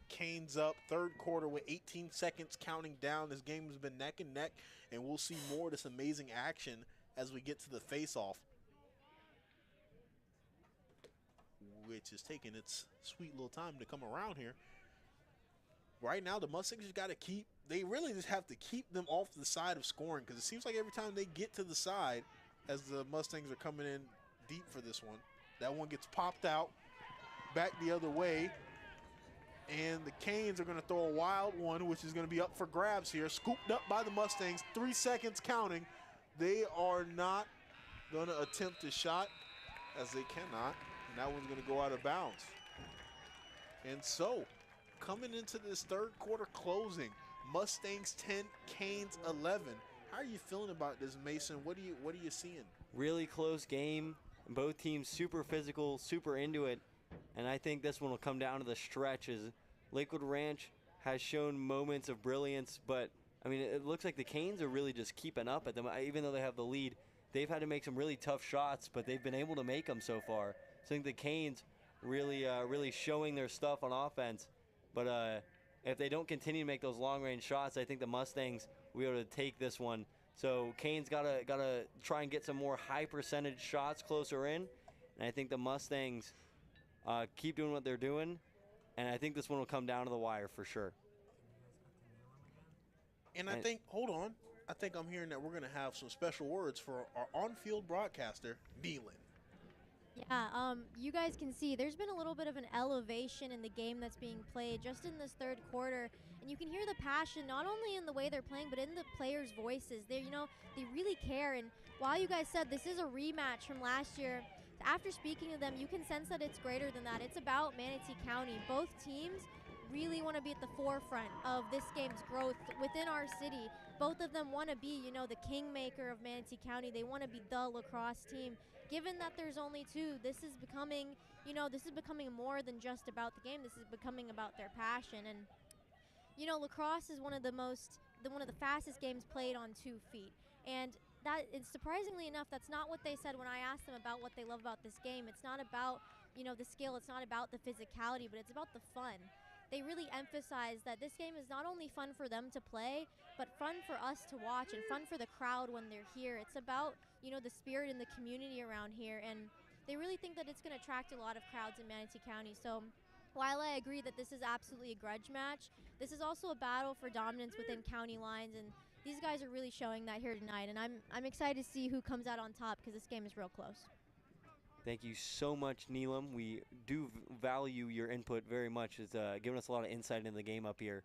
Canes up, third quarter with 18 seconds counting down. This game has been neck and neck, and we'll see more of this amazing action as we get to the face-off, which is taking its sweet little time to come around here. Right now, the Mustangs just got to they really just have to keep them off the side of scoring, because it seems like every time they get to the side, as the Mustangs are coming in deep for this one, that one gets popped out. Back the other way, And the Canes are going to throw a wild one, which is going to be up for grabs here. Scooped up by the Mustangs, 3 seconds counting. They are not going to attempt a shot, as they cannot. And that one's going to go out of bounds. And so, coming into this third quarter closing, Mustangs 10, Canes 11. How are you feeling about this, Mason? What are you seeing? Really close game. Both teams super physical, super into it. And I think this one will come down to the stretch as Lakewood Ranch has shown moments of brilliance, but I mean, it looks like the Canes are really just keeping up at them. Even though they have the lead, they've had to make some really tough shots, but they've been able to make them so far. So I think the Canes really showing their stuff on offense. But if they don't continue to make those long-range shots, I think the Mustangs will be able to take this one. So Canes gotta try and get some more high percentage shots closer in, and I think the Mustangs keep doing what they're doing, and I think this one will come down to the wire for sure. And I think, hold on, I think I'm hearing that we're going to have some special words for our on-field broadcaster, Nealon. Yeah, you guys can see there's been a little bit of an elevation in the game that's being played just in this third quarter, and you can hear the passion not only in the way they're playing, but in the players' voices. They really care. And while you guys said this is a rematch from last year, after speaking to them, you can sense that it's greater than that. It's about Manatee County. Both teams really want to be at the forefront of this game's growth within our city. Both of them want to be, the kingmaker of Manatee County. They want to be the lacrosse team. Given that there's only two, this is becoming more than just about the game. This is becoming about their passion. And lacrosse is one of the fastest games played on 2 feet. And that is, surprisingly enough, that's not what they said when I asked them about what they love about this game. It's not about, the skill, it's not about the physicality, but it's about the fun. They really emphasize that this game is not only fun for them to play, but fun for us to watch and fun for the crowd when they're here. It's about, the spirit in the community around here, and they really think that it's going to attract a lot of crowds in Manatee County. So while I agree that this is absolutely a grudge match, this is also a battle for dominance within county lines, and these guys are really showing that here tonight, and I'm excited to see who comes out on top because this game is real close. Thank you so much, Neelam. We do value your input very much. It's giving us a lot of insight into the game up here.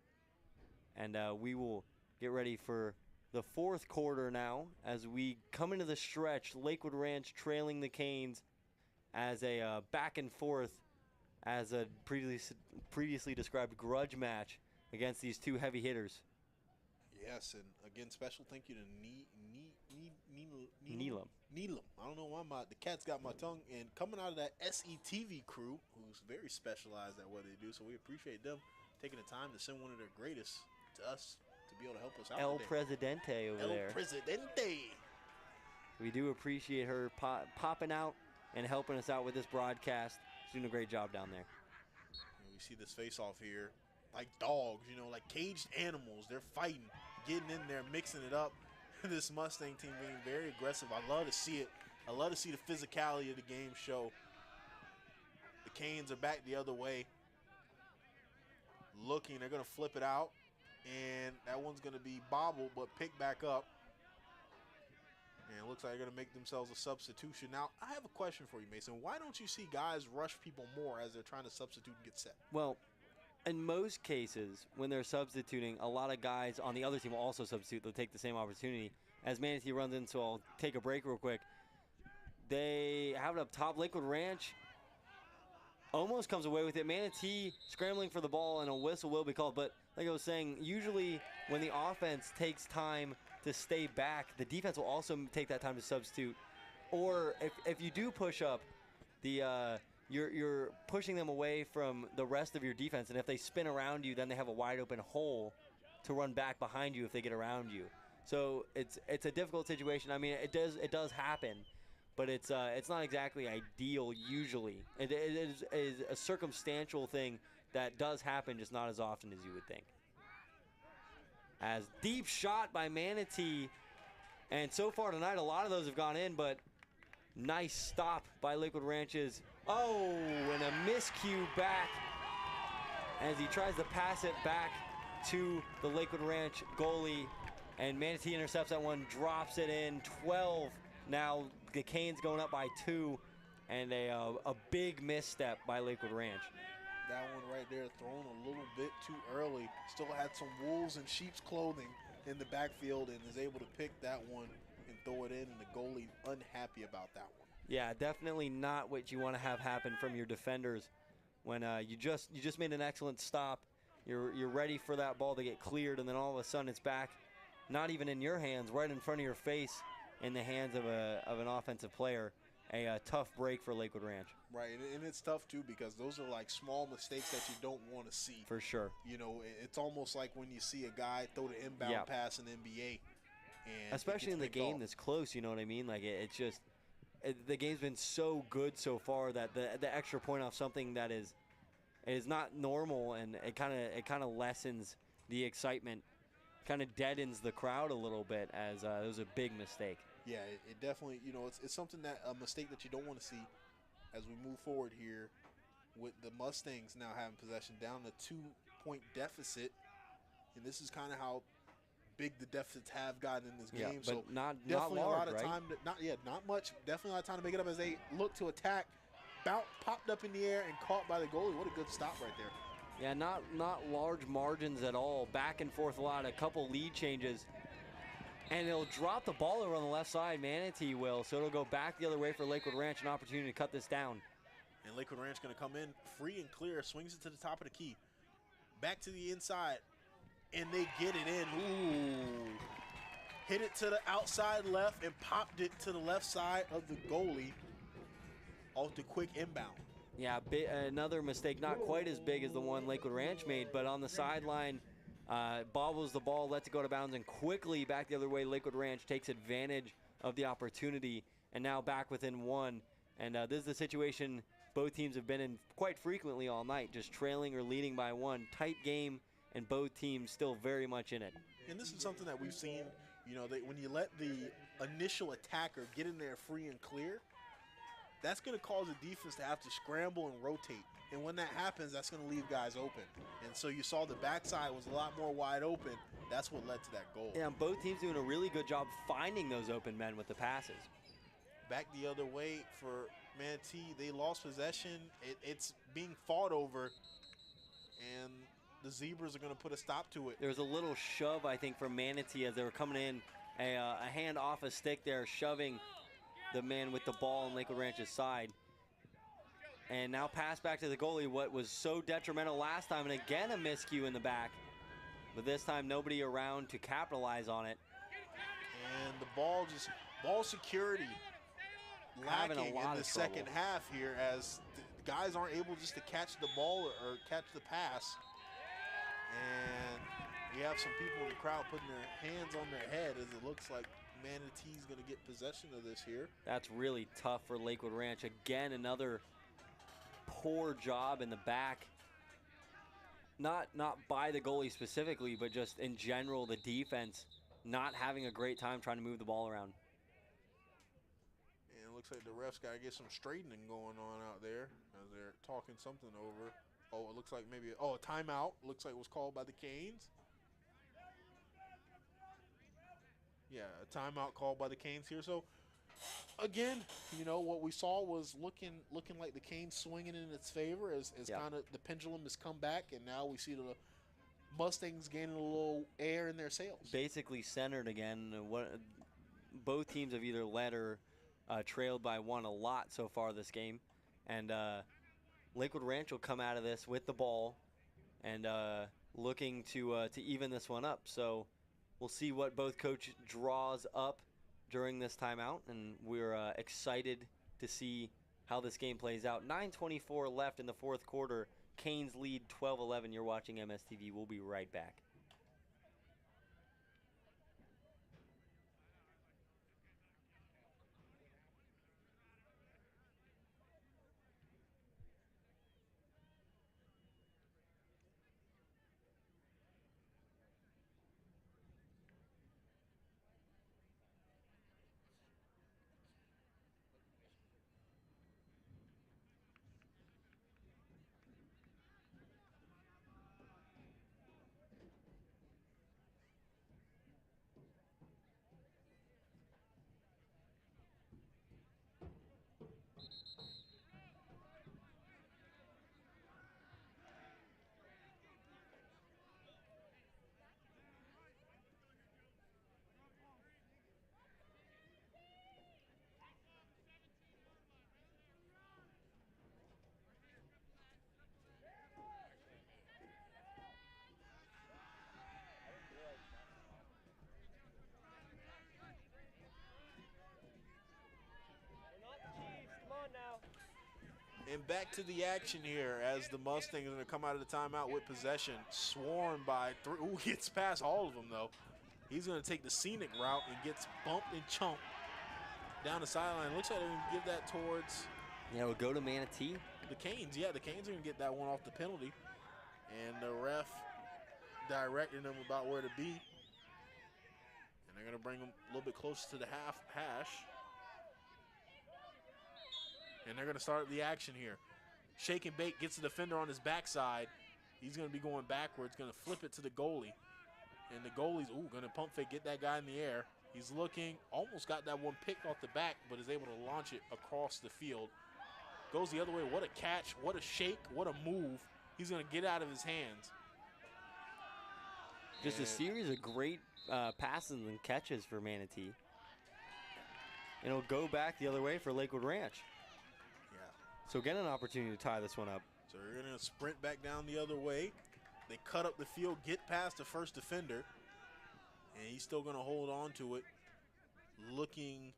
And we will get ready for the fourth quarter now as we come into the stretch. Lakewood Ranch trailing the Canes as a back and forth as a previously described grudge match against these two heavy hitters. Yes, and again, special thank you to Neelam. Neelam. I don't know why the cat's got my tongue. And coming out of that SETV crew, who's very specialized at what they do, so we appreciate them taking the time to send one of their greatest to us to be able to help us out. El Presidente over there. El Presidente. We do appreciate her popping out and helping us out with this broadcast. She's doing a great job down there. And we see this face-off here, like dogs, like caged animals. They're fighting, getting in there, mixing it up. This Mustang team being very aggressive. I love to see it. I love to see the physicality of the game show. The Canes are back the other way. Looking, they're going to flip it out. And that one's going to be bobbled, but picked back up. And it looks like they're going to make themselves a substitution. Now, I have a question for you, Mason. Why don't you see guys rush people more as they're trying to substitute and get set? Well, in most cases, when they're substituting, a lot of guys on the other team will also substitute. They'll take the same opportunity. As Manatee runs in, so I'll take a break real quick. They have it up top. Lakewood Ranch almost comes away with it. Manatee scrambling for the ball, and a whistle will be called. But like I was saying, usually when the offense takes time to stay back, the defense will also take that time to substitute. Or if you do push up, you're pushing them away from the rest of your defense, and if they spin around you, then they have a wide open hole to run back behind you if they get around you. So it's a difficult situation. I mean, it does happen, but it's not exactly ideal usually. It is a circumstantial thing that does happen, just not as often as you would think. As deep shot by Manatee, and so far tonight a lot of those have gone in, but nice stop by Lakewood Ranch's. Oh, and a miscue back as he tries to pass it back to the Lakewood Ranch goalie, and Manatee intercepts that one, drops it in. 12 now. The Canes going up by 2, and a big misstep by Lakewood Ranch. that one right there thrown a little bit too early. Still had some wolves in sheep's clothing in the backfield and is able to pick that one and throw it in, and the goalie unhappy about that one. Yeah, definitely not what you want to have happen from your defenders when you just made an excellent stop. You're ready for that ball to get cleared, and then all of a sudden it's back, not even in your hands, right in front of your face, in the hands of an offensive player. A tough break for Lakewood Ranch. Right, and it's tough too because those are like small mistakes that you don't want to see. For sure. You know, it's almost like when you see a guy throw the inbound pass in the NBA. And especially in the game that's close, you know what I mean? Like it's just the game's been so good so far that the extra point off something that is not normal, and it kind of lessens the excitement, kind of deadens the crowd a little bit, as it was a big mistake. Yeah, it definitely, you know, it's something a mistake that you don't want to see as we move forward here with the Mustangs now having possession down a 2-point deficit. And this is kind of how big the deficits have gotten in this game. But so not definitely large, a lot of right? time, not much. Definitely a lot of time to make it up as they look to attack. Popped up in the air and caught by the goalie. What a good stop right there. Yeah, not large margins at all. Back and forth a lot, a couple lead changes. And it'll drop the ball over on the left side, Manatee will. So it'll go back the other way for Lakewood Ranch, an opportunity to cut this down. And Lakewood Ranch going to come in free and clear, swings it to the top of the key. Back to the inside, and they get it in. Ooh. Hit it to the outside left and popped it to the left side of the goalie off the quick inbound. Yeah, another mistake, not quite as big as the one Lakewood Ranch made, but on the sideline, bobbles the ball, lets it go to bounds, and quickly back the other way. Lakewood Ranch takes advantage of the opportunity, and now back within one. And this is the situation both teams have been in quite frequently all night, just trailing or leading by one. Tight game, and both teams still very much in it. And this is something that we've seen, you know, when you let the initial attacker get in there free and clear, that's going to cause the defense to have to scramble and rotate. And when that happens, that's going to leave guys open. And so you saw the backside was a lot more wide open. That's what led to that goal. Yeah, both teams doing a really good job finding those open men with the passes. Back the other way for Manatee. They lost possession. It's being fought over, and the Zebras are going to put a stop to it. There was a little shove, I think, from Manatee as they were coming in. A hand off a stick there, shoving the man with the ball on Lakewood Ranch's side. And now pass back to the goalie, what was so detrimental last time, and again a miscue in the back. But this time nobody around to capitalize on it. And the ball security lacking in the second half here, as the guys aren't able just to catch the ball or catch the pass. And we have some people in the crowd putting their hands on their head as it looks like Manatee's going to get possession of this here. That's really tough for Lakewood Ranch. Again, another poor job in the back. Not by the goalie specifically, but just in general, the defense not having a great time trying to move the ball around. And it looks like the refs got to get some straightening going on out there as they're talking something over. Oh, it looks like maybe a timeout. Looks like it was called by the Canes. Yeah, a timeout called by the Canes here. So, again, you know, what we saw was looking like the Canes swinging in its favor as kind of the pendulum has come back, and now we see the Mustangs gaining a little air in their sails. Basically centered again. Both teams have either led or trailed by one a lot so far this game. And Lakewood Ranch will come out of this with the ball and looking to even this one up. So we'll see what both coach draws up during this timeout, and we're excited to see how this game plays out. 9:24 left in the fourth quarter. Canes lead 12-11. You're watching MSTV. We'll be right back. And back to the action here as the Mustangs are going to come out of the timeout with possession. Swarmed by 3. Ooh, gets past all of them, though. He's going to take the scenic route and gets bumped and chumped down the sideline. Looks like they're going to give that towards... Yeah, we'll go to Manatee. The Canes. Yeah, the Canes are going to get that one off the penalty. And the ref directing them about where to be. And they're going to bring them a little bit closer to the hash. And they're going to start the action here. Shake and bake, gets the defender on his backside. He's going to be going backwards, going to flip it to the goalie. And the goalie's, going to pump fake, get that guy in the air. He's looking, almost got that one picked off the back, but is able to launch it across the field. Goes the other way. What a catch, what a shake, what a move. He's going to get out of his hands. Just a series of great passes and catches for Manatee. And it'll go back the other way for Lakewood Ranch. So get an opportunity to tie this one up. So they're going to sprint back down the other way. They cut up the field, get past the first defender, and he's still going to hold on to it, looking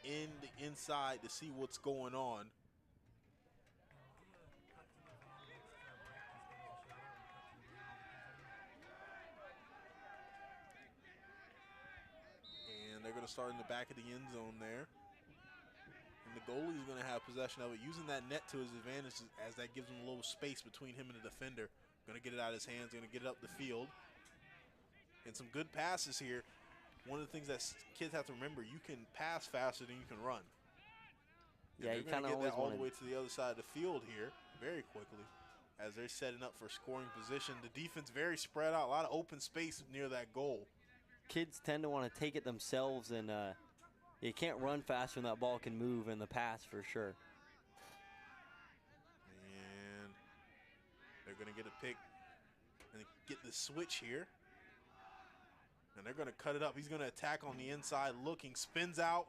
in the inside to see what's going on. And they're going to start in the back of the end zone there. And the goalie is going to have possession of it, using that net to his advantage as that gives him a little space between him and the defender. Going to get it out of his hands, going to get it up the field. And some good passes here. One of the things that kids have to remember, you can pass faster than you can run. Yeah, you kind of get always that all the way to the other side of the field here very quickly as they're setting up for scoring position. The defense very spread out, a lot of open space near that goal. Kids tend to want to take it themselves, and you can't run faster than that ball can move in the pass for sure. And they're going to get a pick and get the switch here. And they're going to cut it up. He's going to attack on the inside, looking, spins out,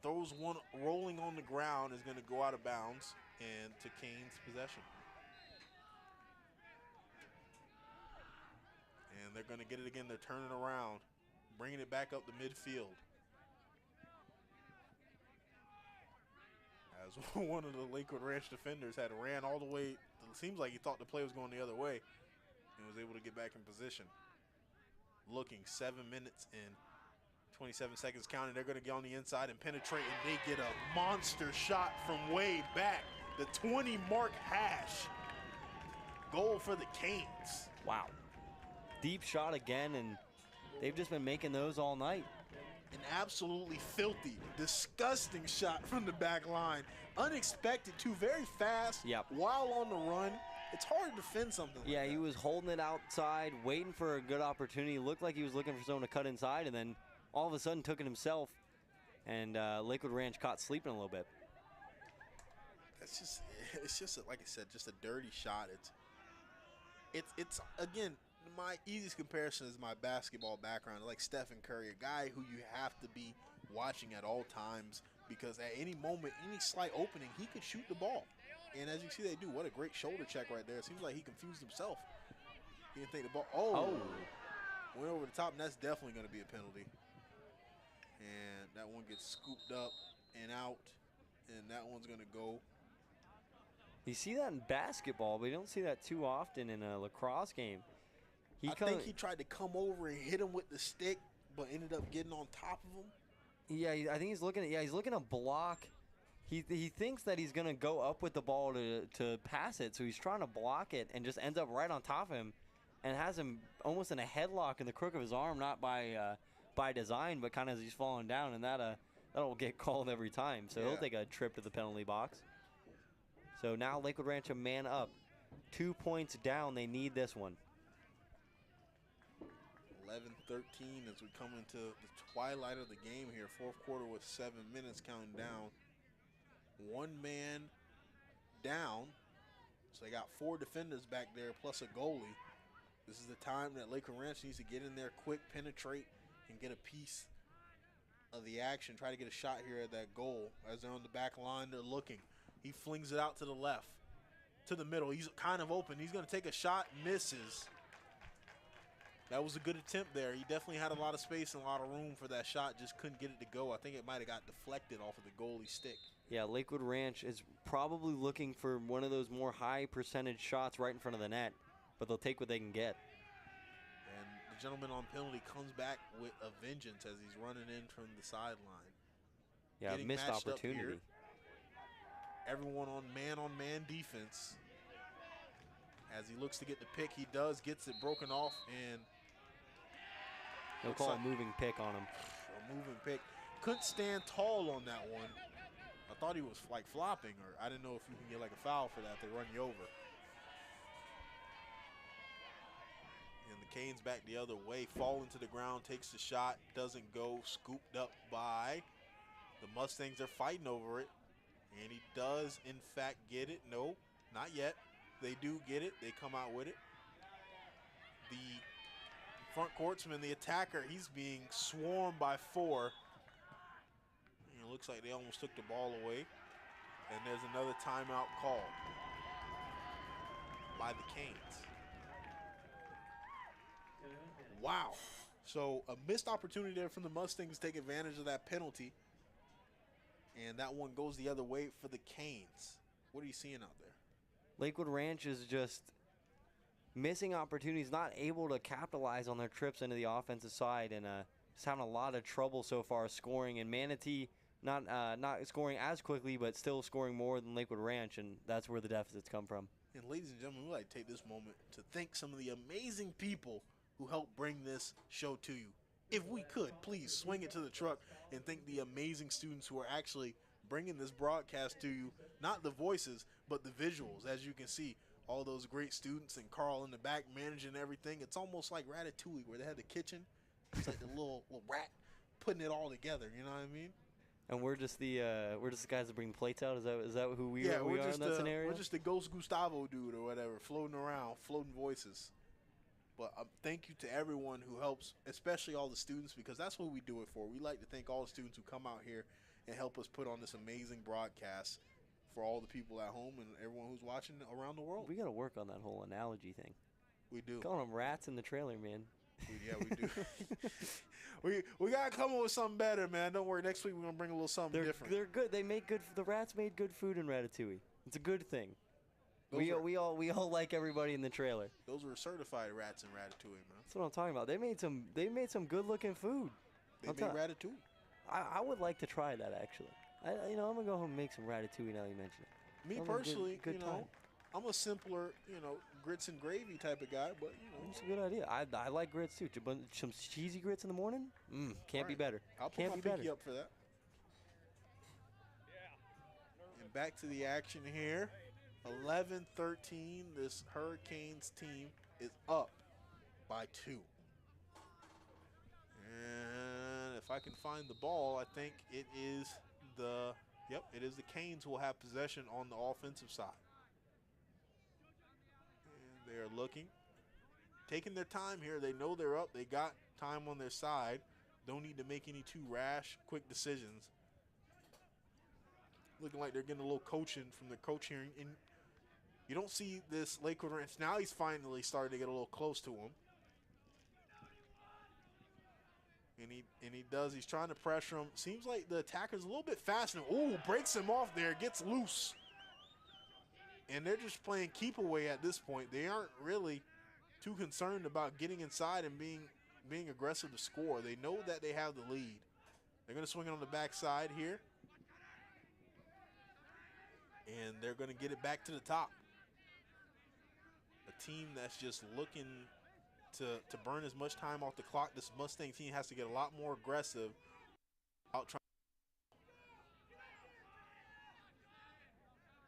throws one rolling on the ground, is going to go out of bounds and to Canes' possession. And they're going to get it again. They're turning around, bringing it back up the midfield. As one of the Lakewood Ranch defenders had ran all the way, it seems like he thought the play was going the other way, and was able to get back in position. Looking, 7 minutes and 27 seconds counting. They're going to get on the inside and penetrate, and they get a monster shot from way back. The 20-mark hash. Goal for the Canes. Wow. Deep shot again, and they've just been making those all night. An absolutely filthy, disgusting shot from the back line. Unexpected, too, very fast. Yep. While on the run. It's hard to defend something like that. He was holding it outside, waiting for a good opportunity. Looked like he was looking for someone to cut inside, and then all of a sudden took it himself. And Lakewood Ranch caught sleeping a little bit. It's just like I said, just a dirty shot. It's again, my easiest comparison is my basketball background, like Stephen Curry, a guy who you have to be watching at all times because at any moment, any slight opening, he could shoot the ball. And as you see, they do. What a great shoulder check right there. It seems like he confused himself. He didn't think the ball. Went over the top, and that's definitely going to be a penalty. And that one gets scooped up and out, and that one's going to go. You see that in basketball, but you don't see that too often in a lacrosse game. I think he tried to come over and hit him with the stick, but ended up getting on top of him. Yeah, I think he's looking to block. He thinks that he's going to go up with the ball to pass it, so he's trying to block it and just ends up right on top of him and has him almost in a headlock in the crook of his arm, not by design, but kind of as he's falling down, and that'll get called every time. So he'll take a trip to the penalty box. So now Lakewood Ranch a man up. 2 points down. They need this one. 11-13 as we come into the twilight of the game here. Fourth quarter with 7 minutes counting down. One man down. So they got 4 defenders back there plus a goalie. This is the time that Lakewood Ranch needs to get in there quick, penetrate, and get a piece of the action. Try to get a shot here at that goal. As they're on the back line, they're looking. He flings it out to the left, to the middle. He's kind of open. He's going to take a shot, misses. That was a good attempt there. He definitely had a lot of space and a lot of room for that shot, just couldn't get it to go. I think it might have got deflected off of the goalie stick. Yeah, Lakewood Ranch is probably looking for one of those more high percentage shots right in front of the net, but they'll take what they can get. And the gentleman on penalty comes back with a vengeance as he's running in from the sideline. Yeah, missed opportunity. Everyone on man defense. As he looks to get the pick, he gets it broken off, and he'll call a moving pick on him. A moving pick. Couldn't stand tall on that one. I thought he was like flopping, or I didn't know if you can get like a foul for that if they run you over. And the Canes back the other way, falling to the ground, takes the shot, doesn't go, scooped up by the Mustangs. They're fighting over it, and he does in fact get it. No, not yet. They do get it. They come out with it. The front courtsman, the attacker, he's being swarmed by 4. And it looks like they almost took the ball away. And there's another timeout call by the Canes. Wow. So a missed opportunity there from the Mustangs to take advantage of that penalty. And that one goes the other way for the Canes. What are you seeing out there? Lakewood Ranch is just missing opportunities, not able to capitalize on their trips into the offensive side, and just having a lot of trouble so far scoring. And Manatee not scoring as quickly, but still scoring more than Lakewood Ranch, and that's where the deficits come from. And ladies and gentlemen, we'd like to take this moment to thank some of the amazing people who helped bring this show to you. If we could, please swing it to the truck and thank the amazing students who are actually bringing this broadcast to you, not the voices, but the visuals. As you can see, all those great students and Carl in the back managing everything. It's almost like Ratatouille, where they had the kitchen. It's like the little rat putting it all together. You know what I mean? And we're just the guys that bring the plates out. Is that who we are just in that scenario? We're just the Ghost Gustavo dude or whatever, floating around, floating voices. But thank you to everyone who helps, especially all the students, because that's what we do it for. We like to thank all the students who come out here and help us put on this amazing broadcast for all the people at home and everyone who's watching around the world. We got to work on that whole analogy thing. We do. Calling them rats in the trailer, man. We do. we got to come up with something better, man. Don't worry. Next week we're going to bring a little something different. They're good. They make good. The rats made good food in Ratatouille. It's a good thing. We all like everybody in the trailer. Those were certified rats in Ratatouille, man. That's what I'm talking about. They made some good looking food. They made Ratatouille. I would like to try that, actually. I'm gonna go home and make some Ratatouille now you mention it. Me personally, good time. I'm a simpler, grits and gravy type of guy, but it's a good idea. I like grits too. Some cheesy grits in the morning, can't be better. I'll put my pinky up for that. And back to the action here. 11-13. This Hurricanes team is up by 2. And if I can find the ball, I think it is the Canes who will have possession on the offensive side. And they are looking, taking their time here. They know they're up. They got time on their side. Don't need to make any too rash, quick decisions. Looking like they're getting a little coaching from the coach here. And you don't see this Lakewood Ranch. Now he's finally starting to get a little close to him. And he does. He's trying to pressure him. Seems like the attacker's a little bit faster. Ooh, breaks him off there. Gets loose. And they're just playing keep away at this point. They aren't really too concerned about getting inside and being aggressive to score. They know that they have the lead. They're going to swing it on the backside here. And they're going to get it back to the top. A team that's just looking to burn as much time off the clock. This Mustang team has to get a lot more aggressive.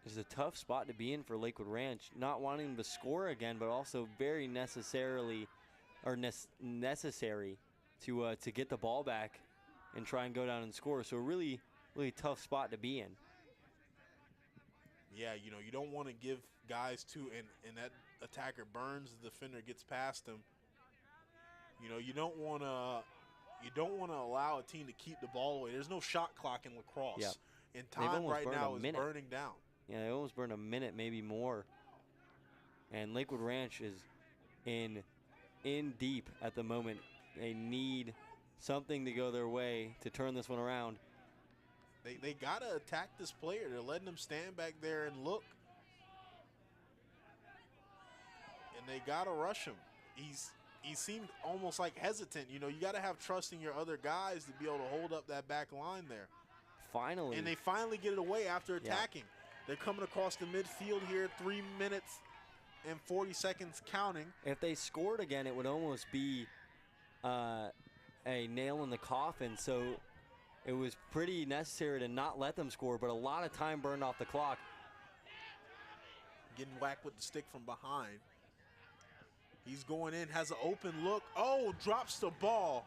It's a tough spot to be in for Lakewood Ranch, not wanting to score again, but also very necessary to get the ball back and try and go down and score. So a really, really tough spot to be in. Yeah, you don't want to give guys and that attacker burns, the defender gets past him. You don't want to allow a team to keep the ball away. There's no shot clock in lacrosse. Yeah. And time right now is burning down. Yeah, they almost burned a minute, maybe more. And Lakewood Ranch is in in deep at the moment. They need something to go their way to turn this one around. They got to attack this player. They're letting him stand back there and look. And they got to rush him. He seemed almost like hesitant. You know, you got to have trust in your other guys to be able to hold up that back line there. Finally. And they finally get it away after attacking. They're coming across the midfield here, 3 minutes and 40 seconds counting. If they scored again, it would almost be a nail in the coffin. So it was pretty necessary to not let them score, but a lot of time burned off the clock. Getting whacked with the stick from behind. He's going in, has an open look. Oh, drops the ball.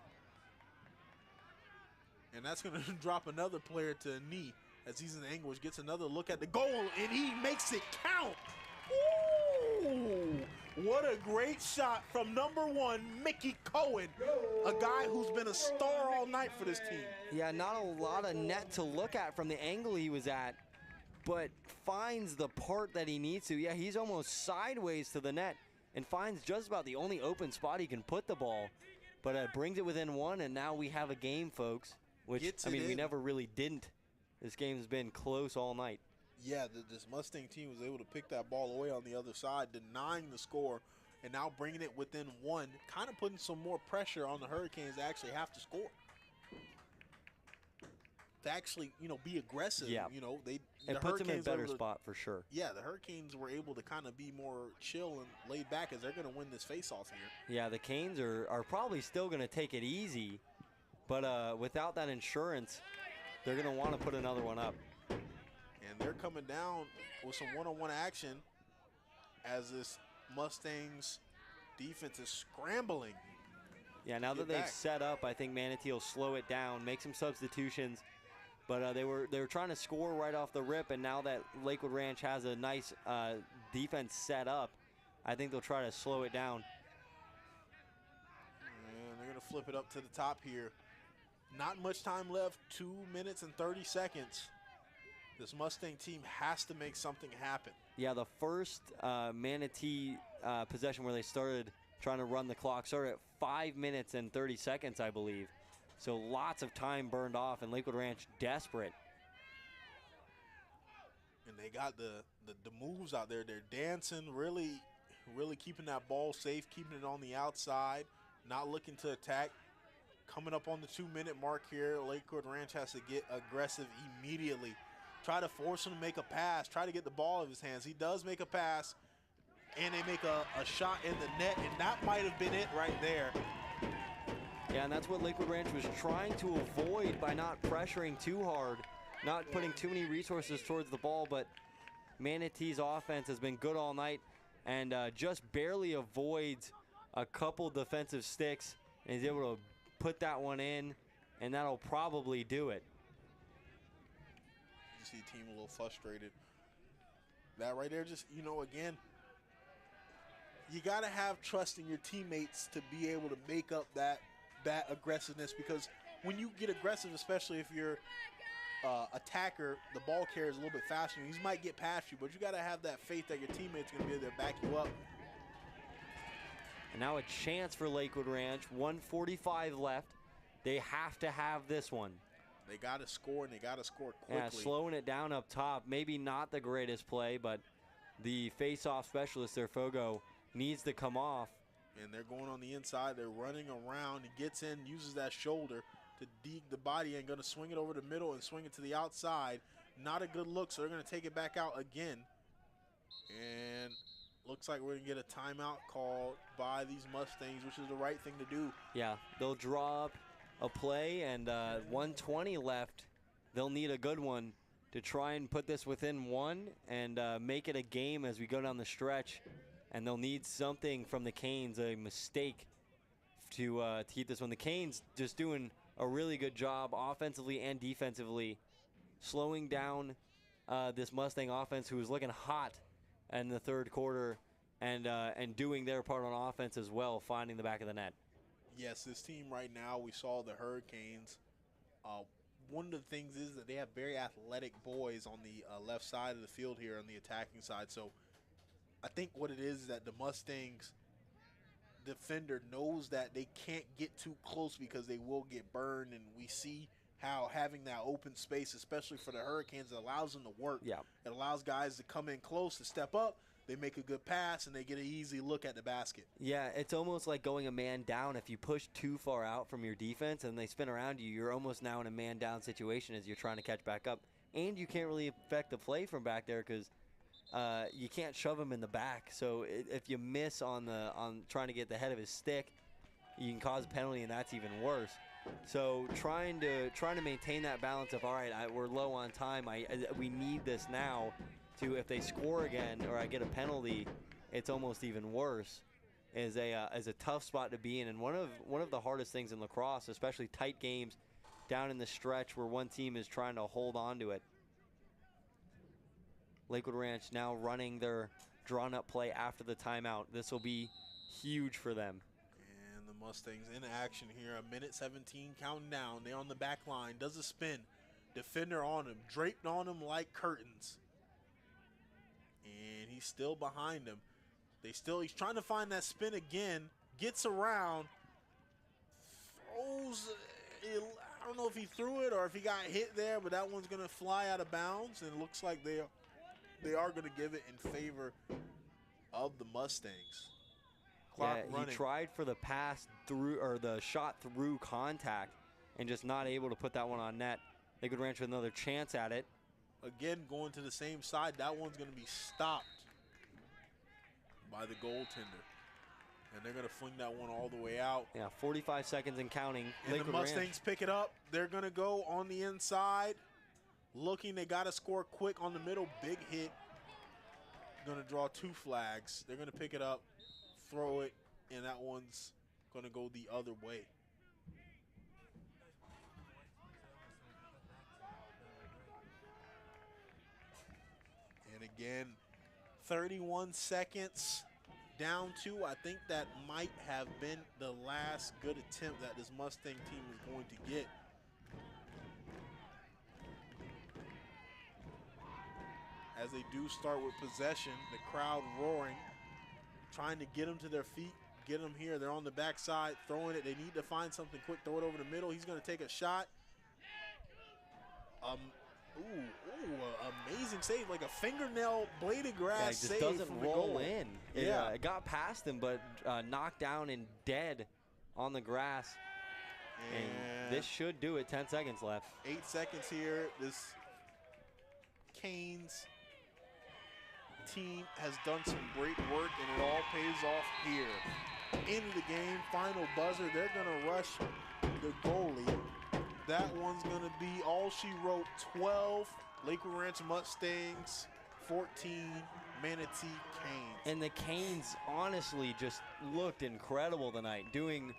And that's going to drop another player to a knee as he's in anguish. Gets another look at the goal, and he makes it count. Ooh, what a great shot from number 1, Mickey Cohen, a guy who's been a star all night for this team. Yeah, not a lot of net to look at from the angle he was at, but finds the part that he needs to. Yeah, he's almost sideways to the net and finds just about the only open spot he can put the ball. But brings it within 1, and now we have a game, folks. Which, I mean, we never really didn't. This game's been close all night. Yeah, this Mustang team was able to pick that ball away on the other side, denying the score, and now bringing it within 1, kind of putting some more pressure on the Hurricanes to actually have to score. To actually, you know, be aggressive. Yeah. You know, It puts them in a better spot for sure. Yeah, the Hurricanes were able to kind of be more chill and laid back as they're going to win this face-off here. Yeah, the Canes are probably still going to take it easy, but without that insurance, they're going to want to put another one up. And they're coming down with some one-on-one action as this Mustangs defense is scrambling. Yeah, now that they've set up, I think Manatee will slow it down, make some substitutions. But they were trying to score right off the rip, and now that Lakewood Ranch has a nice defense set up, I think they'll try to slow it down. And they're going to flip it up to the top here. Not much time left, 2 minutes and 30 seconds. This Mustang team has to make something happen. Yeah, the first Manatee possession where they started trying to run the clock started at 5 minutes and 30 seconds, I believe. So lots of time burned off, and Lakewood Ranch desperate. And they got the moves out there. They're dancing, really keeping that ball safe, keeping it on the outside, not looking to attack. Coming up on the 2-minute mark here, Lakewood Ranch has to get aggressive immediately. Try to force him to make a pass, try to get the ball out of his hands. He does make a pass, and they make a shot in the net, and that might have been it right there. Yeah, and that's what Lakewood Ranch was trying to avoid by not pressuring too hard, not putting too many resources towards the ball, but Manatee's offense has been good all night and just barely avoids a couple defensive sticks, and is able to put that one in, and that'll probably do it. You see the team a little frustrated. That right there just, you know, again, you got to have trust in your teammates to be able to make up that aggressiveness, because when you get aggressive, especially if you're attacker, the ball carrier is a little bit faster. He might get past you, but you got to have that faith that your teammates are going to be able to back you up. And now a chance for Lakewood Ranch, 1:45 left. They have to have this one. They got to score, and they got to score quickly. Yeah, slowing it down up top. Maybe not the greatest play, but the face-off specialist there, Fogo, needs to come off. And they're going on the inside. They're running around. He gets in, uses that shoulder to dig the body, and going to swing it over the middle and swing it to the outside. Not a good look, so they're going to take it back out again. And looks like we're going to get a timeout called by these Mustangs, which is the right thing to do. Yeah, they'll draw up a play, and 1:20 left. They'll need a good one to try and put this within 1 and make it a game as we go down the stretch. And they'll need something from the Canes, a mistake, to keep this one. The Canes just doing a really good job offensively and defensively, slowing down this Mustang offense, who was looking hot in the third quarter, and doing their part on offense as well, finding the back of the net. Yes, this team right now, we saw the Hurricanes. One of the things is that they have very athletic boys on the left side of the field here on the attacking side. So I think what it is that the Mustangs, defender knows that they can't get too close because they will get burned, and we see how having that open space, especially for the Hurricanes, it allows them to work. Yeah. It allows guys to come in close, to step up, they make a good pass, and they get an easy look at the basket. Yeah, it's almost like going a man down. If you push too far out from your defense and they spin around you, you're almost now in a man down situation as you're trying to catch back up. And you can't really affect the play from back there because you can't shove him in the back. So if you miss on trying to get the head of his stick, you can cause a penalty, and that's even worse. So trying to maintain that balance of, all right, we're low on time. We need this now. To if they score again or I get a penalty, it's almost even worse. Is a tough spot to be in, and one of the hardest things in lacrosse, especially tight games down in the stretch where one team is trying to hold on to it. Lakewood Ranch now running their drawn-up play after the timeout. This will be huge for them. And the Mustangs in action here. 1:17 counting down. They're on the back line. Does a spin. Defender on him. Draped on him like curtains. And he's still behind him. He's trying to find that spin again. Gets around. Throws. I don't know if he threw it or if he got hit there, but that one's going to fly out of bounds. And it looks like they are going to give it in favor of the Mustangs. Clock running. He tried for the pass through, or the shot through contact, and just not able to put that one on net. Lakewood Ranch with another chance at it. Again, going to the same side. That one's going to be stopped by the goaltender. And they're going to fling that one all the way out. Yeah, 45 seconds and counting. And Lakewood the Mustangs Ranch pick it up. They're going to go on the inside. Looking, they got to score quick on the middle. Big hit. Going to draw 2 flags. They're going to pick it up, throw it, and that one's going to go the other way. And again, 31 seconds down 2. I think that might have been the last good attempt that this Mustang team is going to get. As they do start with possession, the crowd roaring, trying to get them to their feet, get them here. They're on the backside, throwing it. They need to find something quick, throw it over the middle. He's going to take a shot. Amazing save, like a fingernail bladed grass it just save. doesn't roll in. It got past him, but knocked down and dead on the grass. And this should do it. 10 seconds left. 8 seconds here. This Canes team has done some great work, and it all pays off here. Into the game, final buzzer. They're going to rush the goalie. That one's going to be all she wrote. 12 Lakewood Ranch Mustangs, 14 Manatee Canes. And the Canes honestly just looked incredible tonight, doing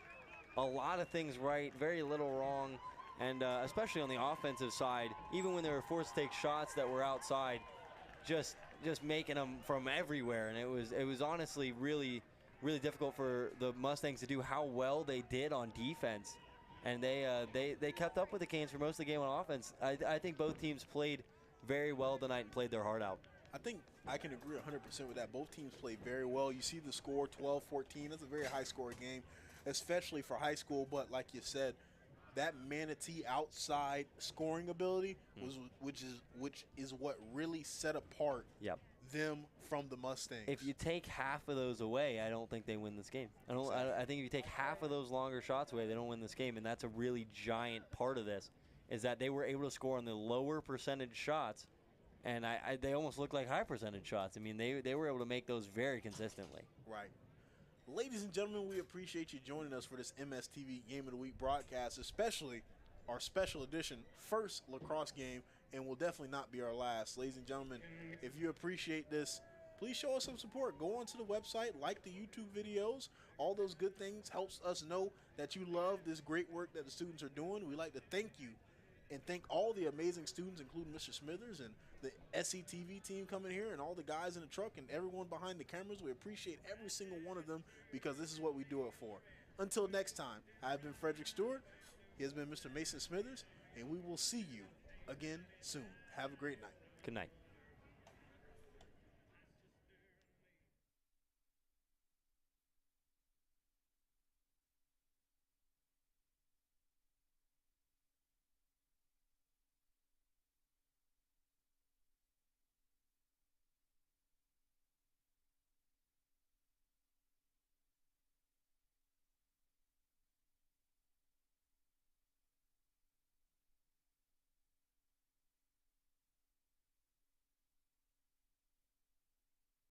a lot of things right, very little wrong, and especially on the offensive side, even when they were forced to take shots that were outside, just making them from everywhere. And it was honestly really, really difficult for the Mustangs to do how well they did on defense. And they kept up with the Canes for most of the game on offense. I think both teams played very well tonight and played their heart out. I think I can agree 100% with that. Both teams played very well. You see the score, 12-14. That's a very high-scoring game, especially for high school. But like you said, that Manatee outside scoring ability which is what really set apart them from the Mustangs. If you take half of those away, I don't think they win this game. I think if you take half of those longer shots away, they don't win this game, and that's a really giant part of this, is that they were able to score on the lower percentage shots, and they almost look like high percentage shots. I mean, they were able to make those very consistently. Right. Ladies and gentlemen, we appreciate you joining us for this MSTV Game of the Week broadcast, especially our special edition first lacrosse game, and will definitely not be our last. Ladies and gentlemen, if you appreciate this, please show us some support. Go onto the website, like the YouTube videos. All those good things helps us know that you love this great work that the students are doing. We like to thank you and thank all the amazing students, including Mr. Smithers and the SCTV team coming here, and all the guys in the truck and everyone behind the cameras. We appreciate every single one of them, because this is what we do it for. Until next time, I've been Frederick Stewart. He has been Mr. Mason Smithers, and we will see you again soon. Have a great night. Good night.